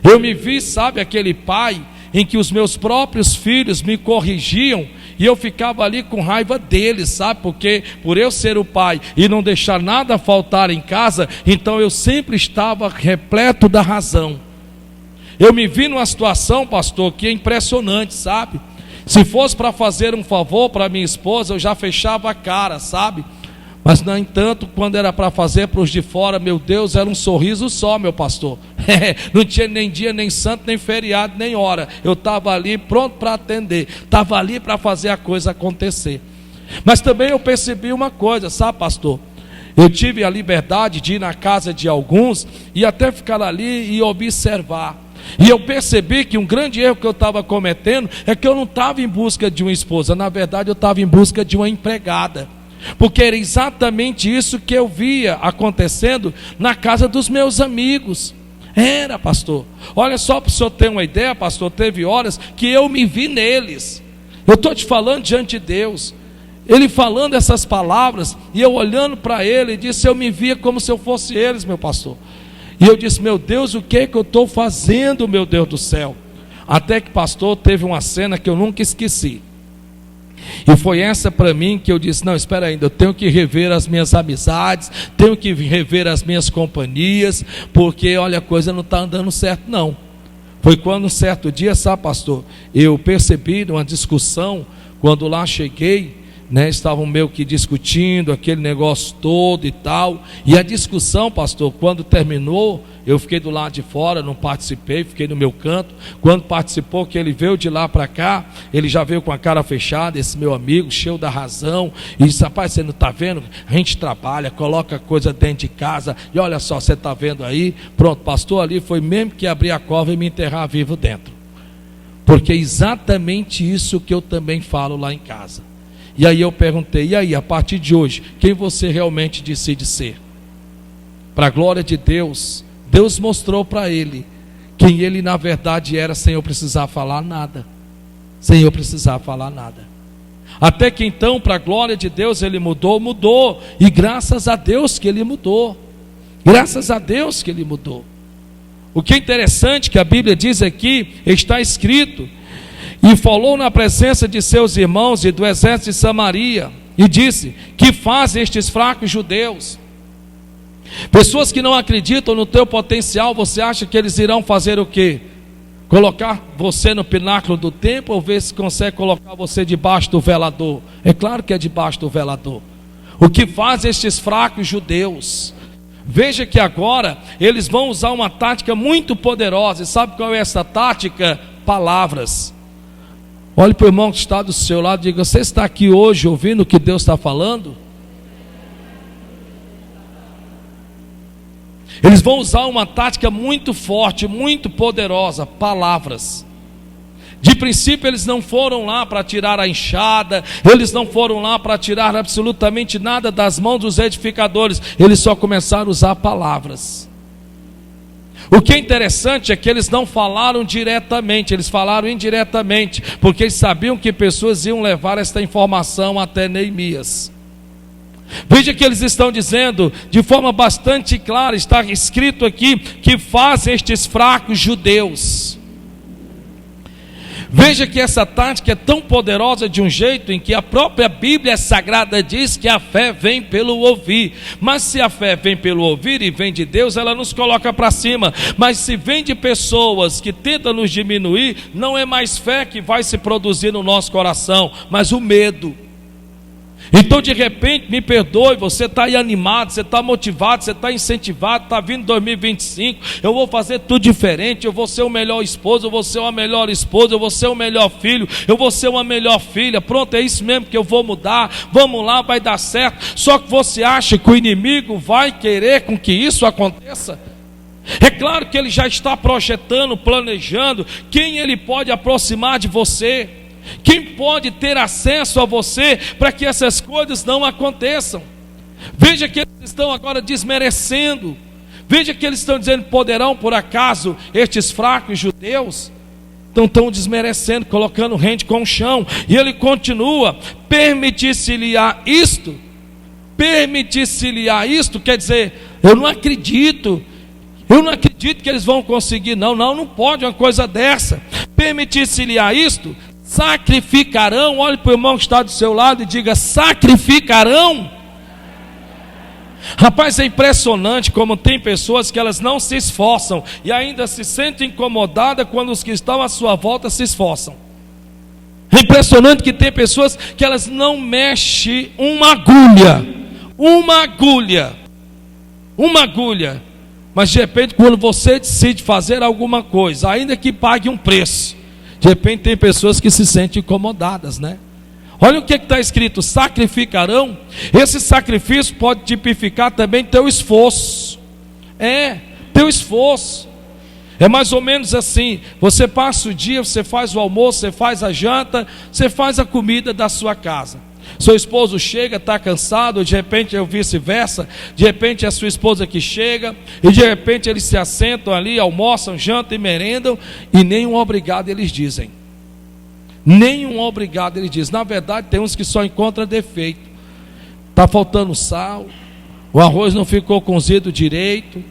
Eu me vi, aquele pai em que os meus próprios filhos me corrigiam e eu ficava ali com raiva deles, porque por eu ser o pai e não deixar nada faltar em casa, então eu sempre estava repleto da razão. Eu me vi numa situação, pastor, que é impressionante, Se fosse para fazer um favor para minha esposa, eu já fechava a cara, Mas, no entanto, quando era para fazer para os de fora, meu Deus, era um sorriso só, meu pastor. Não tinha nem dia, nem santo, nem feriado, nem hora. Eu estava ali pronto para atender. Estava ali para fazer a coisa acontecer. Mas também eu percebi uma coisa, pastor? Eu tive a liberdade de ir na casa de alguns e até ficar ali e observar. E eu percebi que um grande erro que eu estava cometendo é que eu não estava em busca de uma esposa. Na verdade, eu estava em busca de uma empregada. Porque era exatamente isso que eu via acontecendo na casa dos meus amigos. Era, pastor. Olha só, para o senhor ter uma ideia, pastor, teve horas que eu me vi neles. Eu estou te falando diante de Deus. Ele falando essas palavras e eu olhando para ele, disse: eu me via como se eu fosse eles, meu pastor. E eu disse: meu Deus, o que é que eu estou fazendo, meu Deus do céu? Até que, pastor, teve uma cena que eu nunca esqueci. E foi essa para mim que eu disse: não, espera ainda, eu tenho que rever as minhas amizades, tenho que rever as minhas companhias, porque olha, a coisa não está andando certo não. Foi quando um certo dia, pastor, eu percebi numa discussão, quando lá cheguei, estavam meio que discutindo aquele negócio todo e tal, e a discussão, pastor, quando terminou, eu fiquei do lado de fora, não participei, fiquei no meu canto. Quando participou, que ele veio de lá para cá, ele já veio com a cara fechada, esse meu amigo, cheio da razão, e disse: rapaz, você não está vendo? A gente trabalha, coloca coisa dentro de casa, e olha só, você está vendo aí? Pronto, pastor, ali foi mesmo que abrir a cova e me enterrar vivo dentro, porque é exatamente isso que eu também falo lá em casa. E aí eu perguntei: e aí, a partir de hoje, quem você realmente decide ser? Para a glória de Deus, Deus mostrou para ele quem ele na verdade era, sem eu precisar falar nada. Sem eu precisar falar nada. Até que então, para a glória de Deus, ele mudou. E graças a Deus que ele mudou. Graças a Deus que ele mudou. O que é interessante que a Bíblia diz aqui, está escrito E falou na presença de seus irmãos e do exército de Samaria, e disse: que fazem estes fracos judeus? Pessoas que não acreditam no teu potencial, você acha que eles irão fazer o quê? Colocar você no pináculo do templo, ou ver se consegue colocar você debaixo do velador? É claro que é debaixo do velador. O que fazem estes fracos judeus? Veja que agora eles vão usar uma tática muito poderosa. E sabe qual é essa tática? Palavras. Olhe para o irmão que está do seu lado e diga: você está aqui hoje ouvindo o que Deus está falando? Eles vão usar uma tática muito forte, muito poderosa: palavras. De princípio eles não foram lá para tirar a enxada, eles não foram lá para tirar absolutamente nada das mãos dos edificadores, eles só começaram a usar palavras. O que é interessante é que eles não falaram diretamente, eles falaram indiretamente, porque eles sabiam que pessoas iam levar esta informação até Neemias. Veja que eles estão dizendo de forma bastante clara, está escrito aqui, que fazem estes fracos judeus. Veja que essa tática é tão poderosa de um jeito em que a própria Bíblia Sagrada diz que a fé vem pelo ouvir. Mas se a fé vem pelo ouvir e vem de Deus, ela nos coloca para cima. Mas se vem de pessoas que tentam nos diminuir, não é mais fé que vai se produzir no nosso coração, mas o medo. Então de repente, me perdoe, você está aí animado, você está motivado, você está incentivado, está vindo 2025, eu vou fazer tudo diferente, eu vou ser o melhor esposo, eu vou ser uma melhor esposa, eu vou ser o melhor filho, eu vou ser uma melhor filha, pronto, é isso mesmo que eu vou mudar, vamos lá, vai dar certo. Só que você acha que o inimigo vai querer com que isso aconteça? É claro que ele já está projetando, planejando quem ele pode aproximar de você, quem pode ter acesso a você para que essas coisas não aconteçam. Veja que eles estão agora desmerecendo. Veja que eles estão dizendo: poderão por acaso estes fracos judeus? Estão desmerecendo, colocando rente com o chão. E ele continua: permitir-se-lhe-á isto. Permitir-se-lhe-á isto quer dizer, eu não acredito que eles vão conseguir. Não pode uma coisa dessa. Permitir-se-lhe-á isto. Sacrificarão. Olhe para o irmão que está do seu lado e diga: sacrificarão. Rapaz, é impressionante como tem pessoas que elas não se esforçam e ainda se sentem incomodadas quando os que estão à sua volta se esforçam. É impressionante que tem pessoas que elas não mexem uma agulha, mas de repente quando você decide fazer alguma coisa, ainda que pague um preço, de repente tem pessoas que se sentem incomodadas, né? Olha o que está escrito: sacrificarão. Esse sacrifício pode tipificar também teu esforço. Teu esforço. É mais ou menos assim: você passa o dia, você faz o almoço, você faz a janta, você faz a comida da sua casa. Seu esposo chega, está cansado, de repente é o vice-versa, de repente é a sua esposa que chega, e de repente eles se assentam ali, almoçam, jantam e merendam, e nenhum obrigado eles dizem. Nenhum obrigado eles dizem. Na verdade tem uns que só encontram defeito. Está faltando sal, o arroz não ficou cozido direito,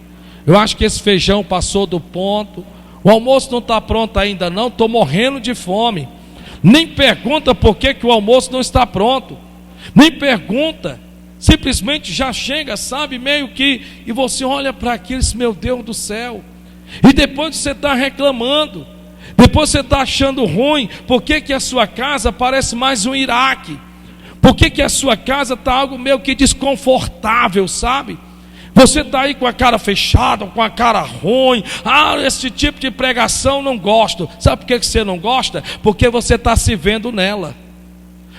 eu acho que esse feijão passou do ponto, o almoço não está pronto ainda não, estou morrendo de fome. Nem pergunta por que o almoço não está pronto, nem pergunta, simplesmente já chega, sabe, meio que, e você olha para aquilo e diz: meu Deus do céu. E depois você está reclamando, depois você está achando ruim, por que a sua casa parece mais um Iraque, por que a sua casa está algo meio que desconfortável, sabe? Você está aí com a cara fechada, com a cara ruim. Esse tipo de pregação não gosto. Sabe por que você não gosta? Porque você está se vendo nela.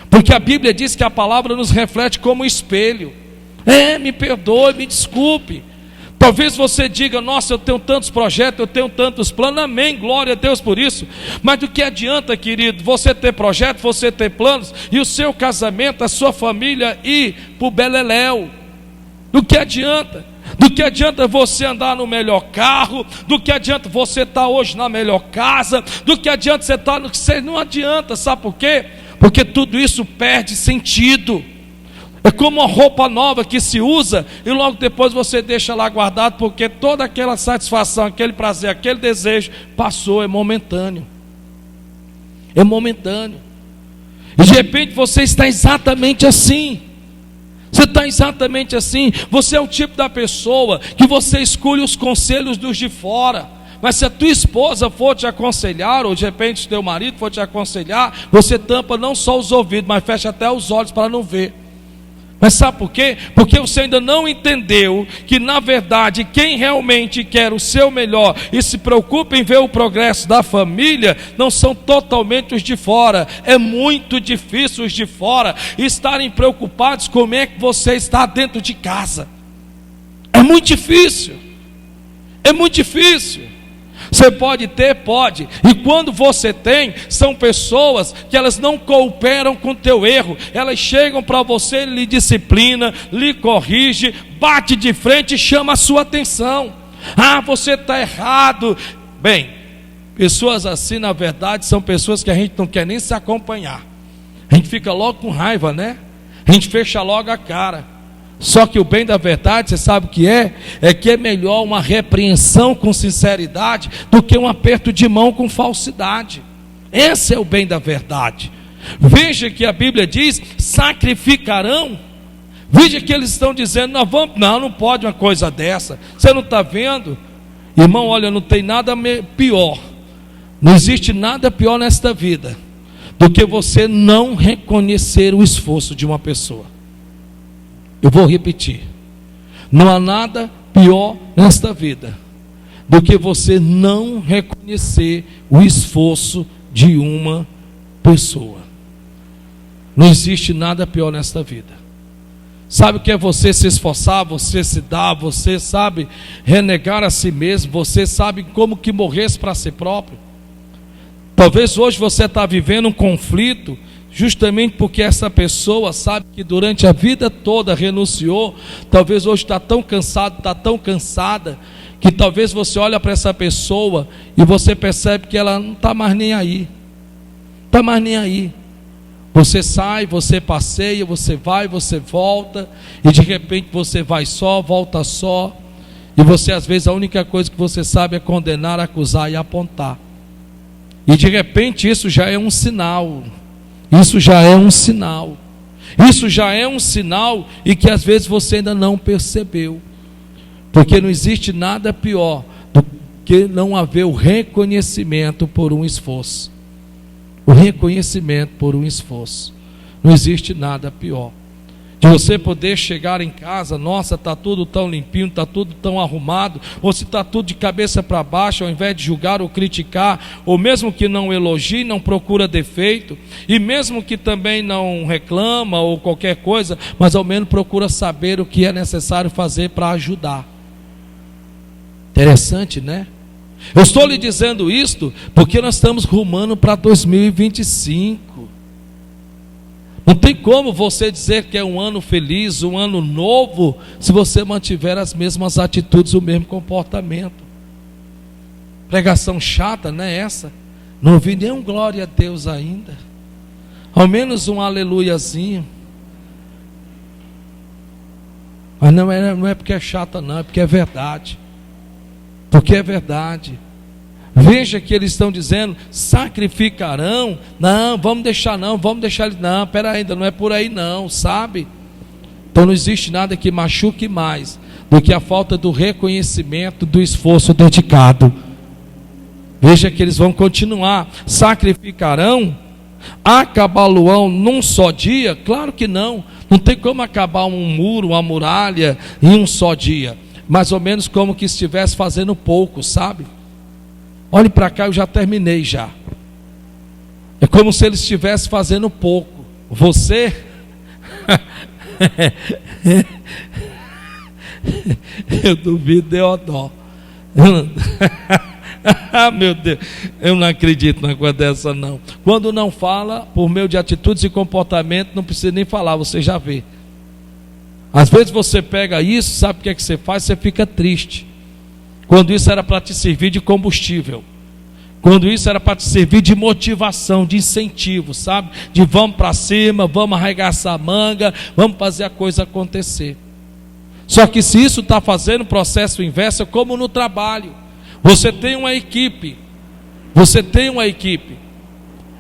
Porque a Bíblia diz que a palavra nos reflete como espelho. Me perdoe, me desculpe. Talvez você diga: nossa, eu tenho tantos projetos, eu tenho tantos planos. Amém, glória a Deus por isso. Mas do que adianta, querido, você ter projetos, você ter planos, e o seu casamento, a sua família ir para o beleléu? Do que adianta? Do que adianta você andar no melhor carro? Do que adianta você estar hoje na melhor casa? Do que adianta você estar no que você... Não adianta, sabe por quê? Porque tudo isso perde sentido. É como uma roupa nova que se usa e logo depois você deixa lá guardado, porque toda aquela satisfação, aquele prazer, aquele desejo passou, é momentâneo. é momentâneo. E de repente você está exatamente assim. Você está exatamente assim. Você é o tipo da pessoa que você escolhe os conselhos dos de fora. Mas se a tua esposa for te aconselhar, ou de repente teu marido for te aconselhar, você tampa não só os ouvidos, mas fecha até os olhos para não ver. Mas sabe por quê? Porque você ainda não entendeu que na verdade quem realmente quer o seu melhor e se preocupa em ver o progresso da família, não são totalmente os de fora. É muito difícil os de fora estarem preocupados como é que você está dentro de casa. É muito difícil. É muito difícil. Você pode ter, pode. E quando você tem, são pessoas que elas não cooperam com o teu erro. Elas chegam para você, lhe disciplina, lhe corrige, bate de frente e chama a sua atenção. Ah, você está errado. Bem, pessoas assim, na verdade, são pessoas que a gente não quer nem se acompanhar. A gente fica logo com raiva, né? A gente fecha logo a cara. Só que o bem da verdade, você sabe o que é? É que é melhor uma repreensão com sinceridade do que um aperto de mão com falsidade. Esse é o bem da verdade. Veja que a Bíblia diz: sacrificarão. Veja que eles estão dizendo: não pode uma coisa dessa. Você não está vendo? Irmão, olha, não tem nada pior. Não existe nada pior nesta vida do que você não reconhecer o esforço de uma pessoa. Eu vou repetir: não há nada pior nesta vida do que você não reconhecer o esforço de uma pessoa. Não existe nada pior nesta vida. Sabe o que é você se esforçar, você se dar, você sabe renegar a si mesmo, você sabe como que morresse para si próprio. Talvez hoje você está vivendo um conflito, justamente porque essa pessoa sabe que durante a vida toda renunciou. Talvez hoje está tão cansado, está tão cansada, que talvez você olha para essa pessoa e você percebe que ela não está mais nem aí. Não está mais nem aí. Você sai, você passeia, você vai, você volta, e de repente você vai só, volta só, e você às vezes a única coisa que você sabe é condenar, acusar e apontar. E de repente isso já é um sinal. Isso já é um sinal. Isso já é um sinal e que às vezes você ainda não percebeu. Porque não existe nada pior do que não haver o reconhecimento por um esforço. O reconhecimento por um esforço. Não existe nada pior. De você poder chegar em casa, nossa, está tudo tão limpinho, está tudo tão arrumado, ou se está tudo de cabeça para baixo, ao invés de julgar ou criticar, ou mesmo que não elogie, não procura defeito, e mesmo que também não reclama ou qualquer coisa, mas ao menos procura saber o que é necessário fazer para ajudar. Interessante, né? Eu estou lhe dizendo isto porque nós estamos rumando para 2025. Não tem como você dizer que é um ano feliz, um ano novo, se você mantiver as mesmas atitudes, o mesmo comportamento. Pregação chata, não é essa? Não ouvi nenhum glória a Deus ainda. Ao menos um aleluiazinho. Mas não é porque é chata não, é porque é verdade. Porque é verdade. Veja que eles estão dizendo: sacrificarão. Não, vamos deixar eles. Não, pera ainda, não é por aí não, sabe? Então não existe nada que machuque mais do que a falta do reconhecimento do esforço dedicado. Veja que eles vão continuar. Sacrificarão? Acabá-lo-ão num só dia? Claro que não. Não tem como acabar um muro, uma muralha em um só dia. Mais ou menos como que estivesse fazendo pouco, sabe? Olhe para cá, eu já terminei já. É como se ele estivesse fazendo pouco. Você eu duvido, deu dó. Meu Deus, eu não acredito na coisa dessa não. Quando não fala, por meio de atitudes e comportamento, não precisa nem falar, você já vê. Às vezes você pega isso, sabe o que é que você faz? Você fica triste. Quando isso era para te servir de combustível. Quando isso era para te servir de motivação, de incentivo, sabe? De vamos para cima, vamos arregaçar a manga, vamos fazer a coisa acontecer. Só que se isso está fazendo o processo inverso, é como no trabalho. Você tem uma equipe.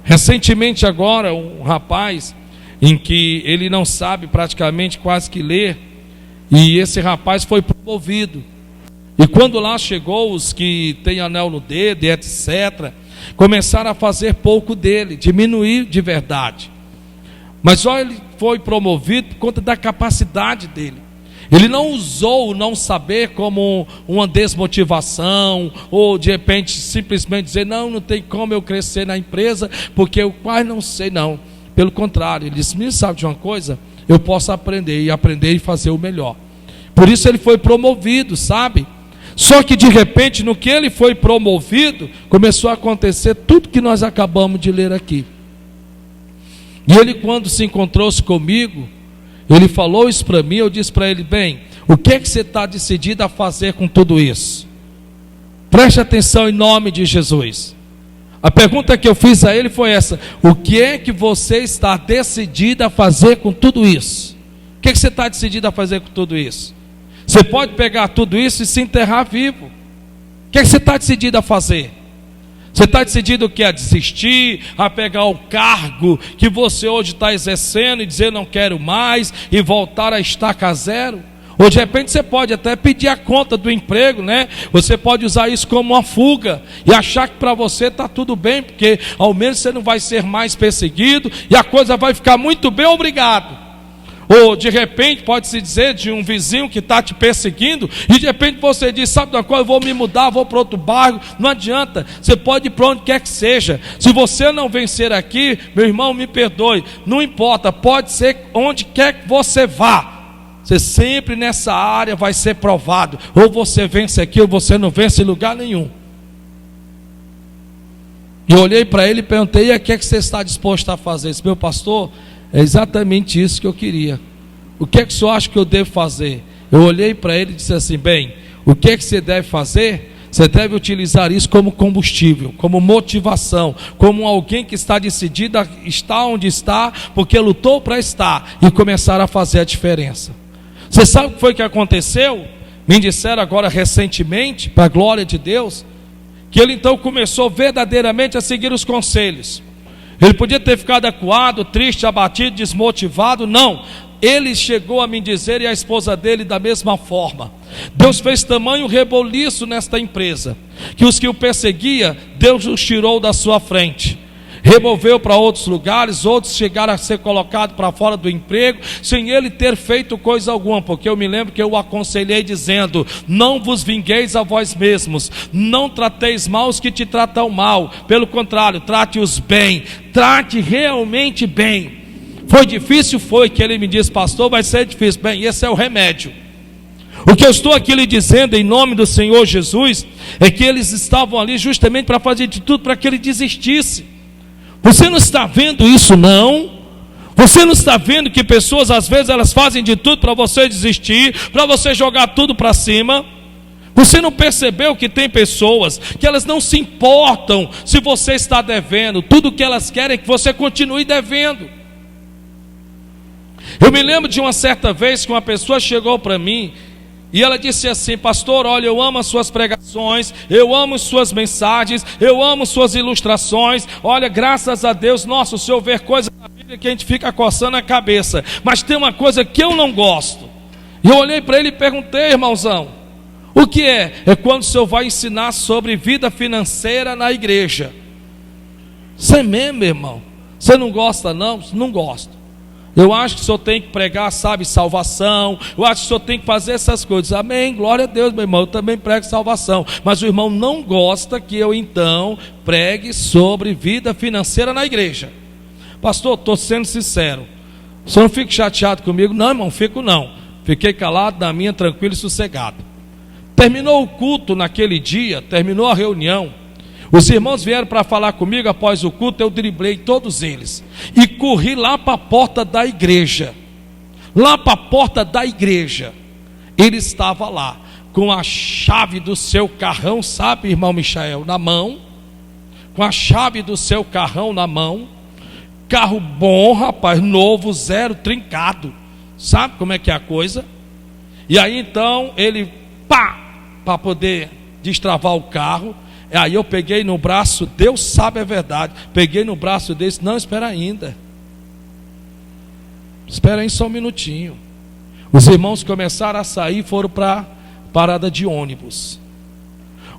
Recentemente agora, um rapaz em que ele não sabe praticamente quase que ler, e esse rapaz foi promovido. E quando lá chegou os que têm anel no dedo e etc., começaram a fazer pouco dele, diminuir de verdade. Mas só ele foi promovido por conta da capacidade dele. Ele não usou o não saber como uma desmotivação, ou de repente simplesmente dizer, não tem como eu crescer na empresa, porque eu quase não sei, não. Pelo contrário, ele disse, me sabe de uma coisa? Eu posso aprender e fazer o melhor. Por isso ele foi promovido, sabe? Só que de repente, no que ele foi promovido, começou a acontecer tudo que nós acabamos de ler aqui. E ele, quando se encontrou-se comigo, ele falou isso para mim, eu disse para ele, bem, o que é que você está decidido a fazer com tudo isso? Preste atenção em nome de Jesus. A pergunta que eu fiz a ele foi essa, o que é que você está decidido a fazer com tudo isso? O que é que você está decidido a fazer com tudo isso? Você pode pegar tudo isso e se enterrar vivo. O que é que você está decidido a fazer? Você está decidido o que? A desistir, a pegar o cargo que você hoje está exercendo e dizer não quero mais e voltar a estaca zero? Ou de repente você pode até pedir a conta do emprego, né? Você pode usar isso como uma fuga e achar que para você está tudo bem, porque ao menos você não vai ser mais perseguido e a coisa vai ficar muito bem, obrigado. Ou de repente pode-se dizer de um vizinho que está te perseguindo, e de repente você diz, sabe uma coisa, eu vou me mudar, vou para outro bairro. Não adianta, você pode ir para onde quer que seja. Se você não vencer aqui, meu irmão, me perdoe, não importa, pode ser onde quer que você vá, você sempre nessa área vai ser provado. Ou você vence aqui, ou você não vence em lugar nenhum. E eu olhei para ele e perguntei, e o que é que você está disposto a fazer? Disse, meu pastor, é exatamente isso que eu queria. O que é que o senhor acha que eu devo fazer? Eu olhei para ele e disse assim, bem, o que é que você deve fazer? Você deve utilizar isso como combustível, como motivação, como alguém que está decidido a estar onde está, porque lutou para estar e começar a fazer a diferença. Você sabe o que foi que aconteceu? Me disseram agora recentemente, para a glória de Deus, que ele então começou verdadeiramente a seguir os conselhos. Ele podia ter ficado acuado, triste, abatido, desmotivado, não. Ele chegou a me dizer, e a esposa dele da mesma forma. Deus fez tamanho reboliço nesta empresa, que os que o perseguia, Deus os tirou da sua frente. Removeu para outros lugares, outros chegaram a ser colocados para fora do emprego, sem ele ter feito coisa alguma, porque eu me lembro que eu o aconselhei dizendo, não vos vingueis a vós mesmos, não trateis mal os que te tratam mal, pelo contrário, trate-os bem, trate realmente bem. Foi difícil? Foi, que ele me disse, pastor, vai ser difícil. Bem, esse é o remédio. O que eu estou aqui lhe dizendo em nome do Senhor Jesus, é que eles estavam ali justamente para fazer de tudo para que ele desistisse. Você não está vendo isso, não? Você não está vendo que pessoas às vezes elas fazem de tudo para você desistir, para você jogar tudo para cima? Você não percebeu que tem pessoas que elas não se importam se você está devendo, tudo que elas querem é que você continue devendo. Eu me lembro de uma certa vez que uma pessoa chegou para mim e ela disse assim, pastor, olha, eu amo as suas pregações, eu amo as suas mensagens, eu amo suas ilustrações, olha, graças a Deus, nossa, o senhor vê coisas na Bíblia que a gente fica coçando a cabeça, mas tem uma coisa que eu não gosto. E eu olhei para ele e perguntei, irmãozão, o que é? É quando o senhor vai ensinar sobre vida financeira na igreja. Você mesmo, irmão? Você não gosta não? Não gosto. Eu acho que o senhor tem que pregar, sabe, salvação. Eu acho que o senhor tem que fazer essas coisas. Amém, glória a Deus, meu irmão. Eu também prego salvação. Mas o irmão não gosta que eu então pregue sobre vida financeira na igreja. Pastor, estou sendo sincero. O senhor não fica chateado comigo? Não, irmão, fico não. Fiquei calado na minha, tranquilo e sossegado. Terminou o culto naquele dia, terminou a reunião. Os irmãos vieram para falar comigo após o culto, eu driblei todos eles e corri lá para a porta da igreja. Lá para a porta da igreja, ele estava lá com a chave do seu carrão, sabe, irmão Michael, na mão, com a chave do seu carrão na mão, carro bom, rapaz, novo, zero, trincado, sabe como é que é a coisa? E aí então ele, para poder destravar o carro, Aí eu peguei no braço, Deus sabe a verdade, peguei no braço dele e disse: não, espera ainda. Espera aí só um minutinho. Os irmãos começaram a sair, foram para a parada de ônibus.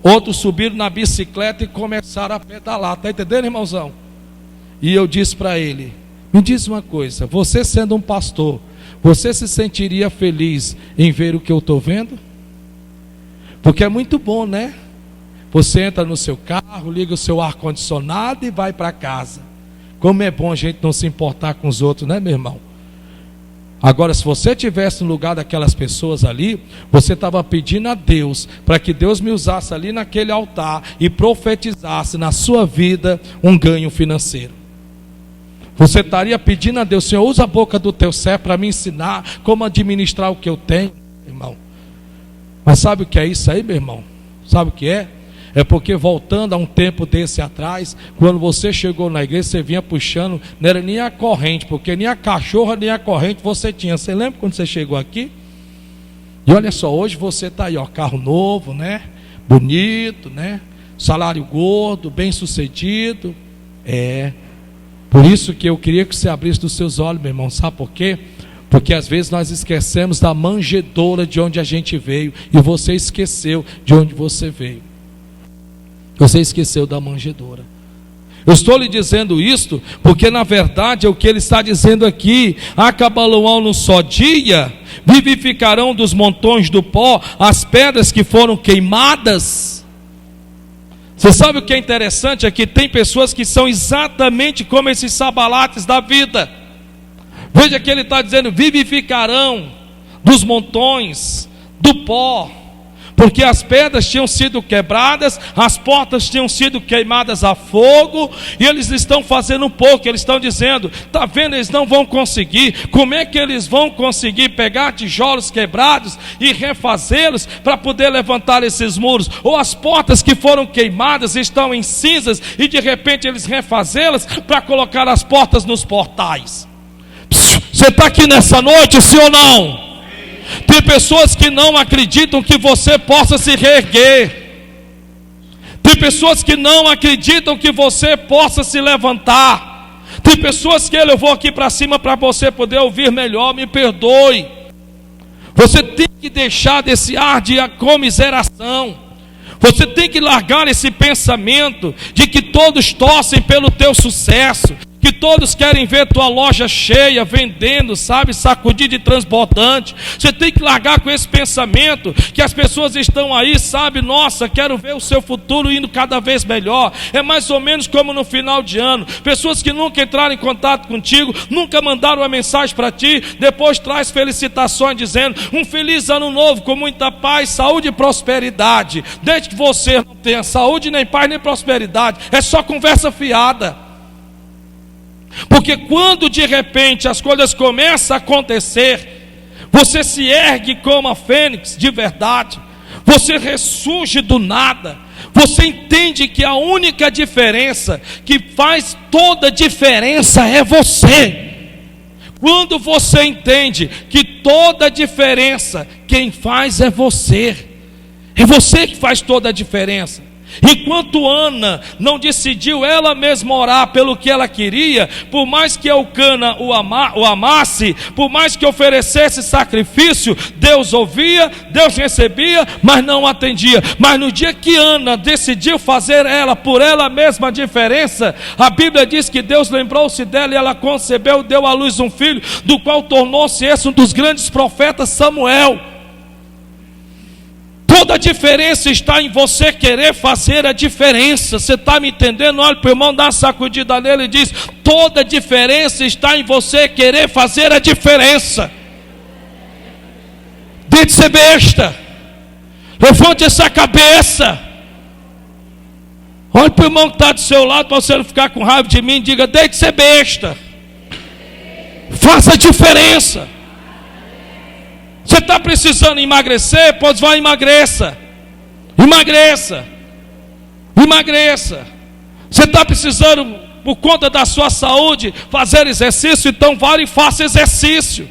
Outros subiram na bicicleta e começaram a pedalar. Está entendendo, irmãozão? E eu disse para ele: me diz uma coisa, você sendo um pastor, você se sentiria feliz em ver o que eu estou vendo? Porque é muito bom, né? Você entra no seu carro, liga o seu ar-condicionado e vai para casa. Como é bom a gente não se importar com os outros, né, meu irmão? Agora, se você estivesse no lugar daquelas pessoas ali, você estava pedindo a Deus para que Deus me usasse ali naquele altar e profetizasse na sua vida um ganho financeiro. Você estaria pedindo a Deus: Senhor, usa a boca do teu servo para me ensinar como administrar o que eu tenho, irmão. Mas sabe o que é isso aí, meu irmão? Sabe o que é? É porque, voltando a um tempo desse atrás, quando você chegou na igreja, você vinha puxando, não era nem a corrente, porque nem a cachorra nem a corrente você tinha. Você lembra quando você chegou aqui? E olha só, hoje você está aí, ó, carro novo, né? Bonito, né? Salário gordo, bem sucedido. Por isso que eu queria que você abrisse os seus olhos, meu irmão. Sabe por quê? Porque às vezes nós esquecemos da manjedoura de onde a gente veio, e você esqueceu de onde você veio. Você esqueceu da manjedoura. Eu estou lhe dizendo isto porque na verdade é o que ele está dizendo aqui: acabalarão num só dia, vivificarão dos montões do pó as pedras que foram queimadas. Você sabe o que é interessante? É que tem pessoas que são exatamente como esses Sabalates da vida. Veja que ele está dizendo: vivificarão dos montões do pó, porque as pedras tinham sido quebradas, as portas tinham sido queimadas a fogo, e eles estão fazendo um pouco. Eles estão dizendo: está vendo, eles não vão conseguir. Como é que eles vão conseguir pegar tijolos quebrados e refazê-los para poder levantar esses muros? Ou as portas que foram queimadas estão em cinzas, e de repente eles refazê-las para colocar as portas nos portais. Você está aqui nessa noite, sim ou não? Tem pessoas que não acreditam que você possa se reerguer. Tem pessoas que não acreditam que você possa se levantar. Tem pessoas que eu vou aqui para cima para você poder ouvir melhor. Me perdoe. Você tem que deixar desse ar de comiseração. Você tem que largar esse pensamento de que todos torcem pelo teu sucesso, que todos querem ver tua loja cheia, vendendo, sabe, sacudido e transbordante. Você tem que largar com esse pensamento que as pessoas estão aí, sabe, nossa, quero ver o seu futuro indo cada vez melhor. É mais ou menos como no final de ano, pessoas que nunca entraram em contato contigo, nunca mandaram uma mensagem para ti, depois traz felicitações dizendo: um feliz ano novo, com muita paz, saúde e prosperidade. Desde que você não tenha saúde, nem paz, nem prosperidade, é só conversa fiada. Porque quando de repente as coisas começam a acontecer, você se ergue como a fênix de verdade, você ressurge do nada, você entende que a única diferença que faz toda a diferença é você. Quando você entende que toda a diferença quem faz é você que faz toda a diferença. Enquanto Ana não decidiu ela mesma orar pelo que ela queria, por mais que Eucana o amasse, por mais que oferecesse sacrifício, Deus ouvia, Deus recebia, mas não atendia. Mas no dia que Ana decidiu fazer ela por ela mesma a diferença, a Bíblia diz que Deus lembrou-se dela e ela concebeu, deu à luz um filho, do qual tornou-se esse um dos grandes profetas, Samuel. Toda a diferença está em você querer fazer a diferença. Você está me entendendo? Olha para o irmão, dá uma sacudida nele e diz: toda a diferença está em você querer fazer a diferença. Deixe de ser besta. Levante essa cabeça. Olha para o irmão que está do seu lado, para você não ficar com raiva de mim, e diga: deixe de ser besta. Faça a diferença. Você está precisando emagrecer? Pois vá, emagreça. Emagreça. Emagreça. Você está precisando, por conta da sua saúde, fazer exercício? Então vá e faça exercício.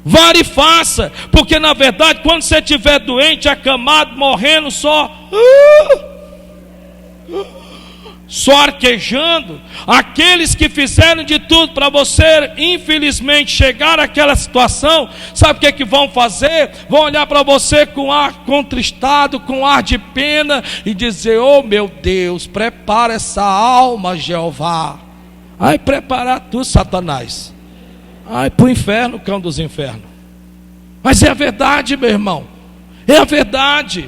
Vá e faça. Porque na verdade, quando você estiver doente, acamado, morrendo só, você está precisando de um só arquejando. Aqueles que fizeram de tudo para você, infelizmente, chegar àquela situação, sabe o que é que vão fazer? Vão olhar para você com ar contristado, com ar de pena, e dizer: oh meu Deus, prepara essa alma, Jeová. Ai, preparar tu, Satanás. Ai, para o inferno, cão dos infernos. Mas é a verdade, meu irmão, é a verdade.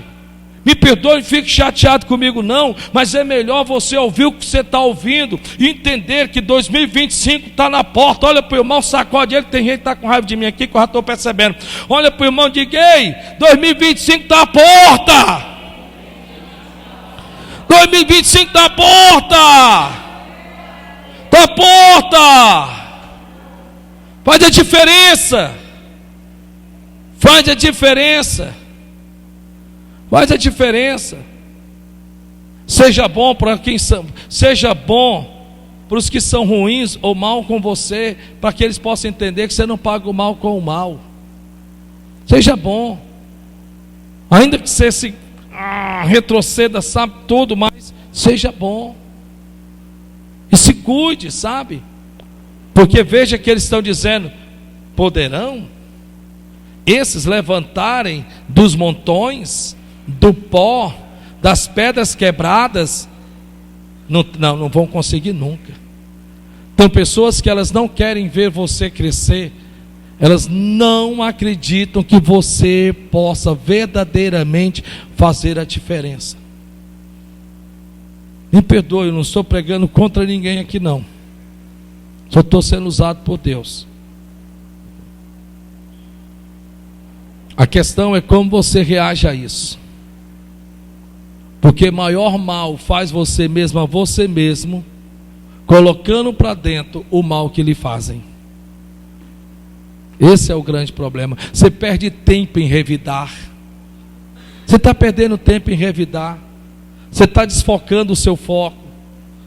Me perdoe, não fique chateado comigo não, mas é melhor você ouvir o que você está ouvindo e entender que 2025 está na porta. Olha para o irmão, sacode ele, tem gente que está com raiva de mim aqui, que eu já estou percebendo. Olha para o irmão e diga: ei, 2025 está à porta. 2025 está à porta. Está à porta. Faz a diferença. Faz a diferença. Faz a diferença. Seja bom para quem são, seja bom para os que são ruins ou mal com você, para que eles possam entender que você não paga o mal com o mal. Seja bom, ainda que você se retroceda, sabe tudo, mas seja bom e se cuide, sabe? Porque veja que eles estão dizendo: poderão esses levantarem dos montões, do pó, das pedras quebradas? Não vão conseguir nunca. Então, pessoas que elas não querem ver você crescer, elas não acreditam que você possa verdadeiramente fazer a diferença. Me perdoe, eu não estou pregando contra ninguém aqui não, só estou sendo usado por Deus. A questão é como você reage a isso. Porque maior mal faz você mesmo a você mesmo, colocando para dentro o mal que lhe fazem. Esse é o grande problema. Você perde tempo em revidar. Você está perdendo tempo em revidar. Você está desfocando o seu foco.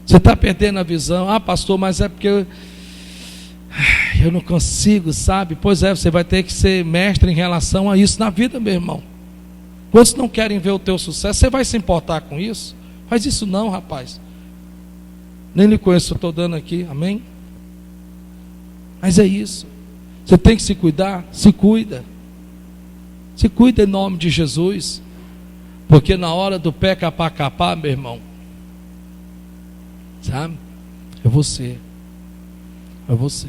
Você está perdendo a visão. Ah, pastor, mas é porque eu não consigo, sabe? Pois é, você vai ter que ser mestre em relação a isso na vida, meu irmão. Quantos não querem ver o teu sucesso? Você vai se importar com isso? Faz isso não, rapaz. Nem lhe conheço, eu estou dando aqui, amém? Mas é isso. Você tem que se cuidar, se cuida. Se cuida em nome de Jesus. Porque na hora do pé capar, meu irmão, sabe? É você. É você.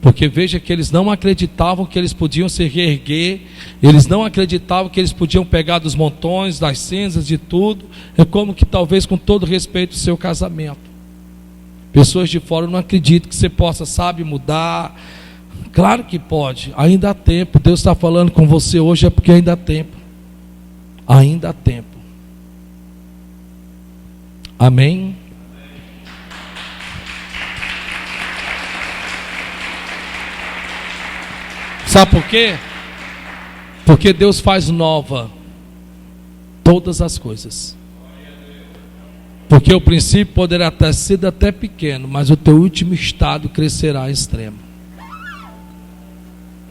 Porque veja que eles não acreditavam que eles podiam se reerguer, eles não acreditavam que eles podiam pegar dos montões, das cinzas, de tudo. É como que talvez, com todo respeito, o seu casamento. Pessoas de fora não acreditam que você possa, sabe, mudar. Claro que pode, ainda há tempo. Deus está falando com você hoje, é porque ainda há tempo. Ainda há tempo. Amém? Sabe por quê? Porque Deus faz nova todas as coisas. Porque o princípio poderá ter sido até pequeno, mas o teu último estado crescerá extremo.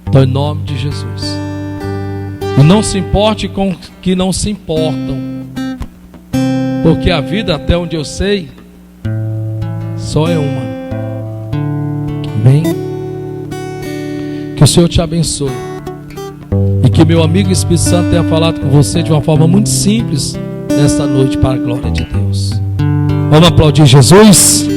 Então, em nome de Jesus. E não se importe com os que não se importam. Porque a vida, até onde eu sei, só é uma. Amém? Que o Senhor te abençoe. E que meu amigo Espírito Santo tenha falado com você de uma forma muito simples nesta noite, para a glória de Deus. Vamos aplaudir Jesus?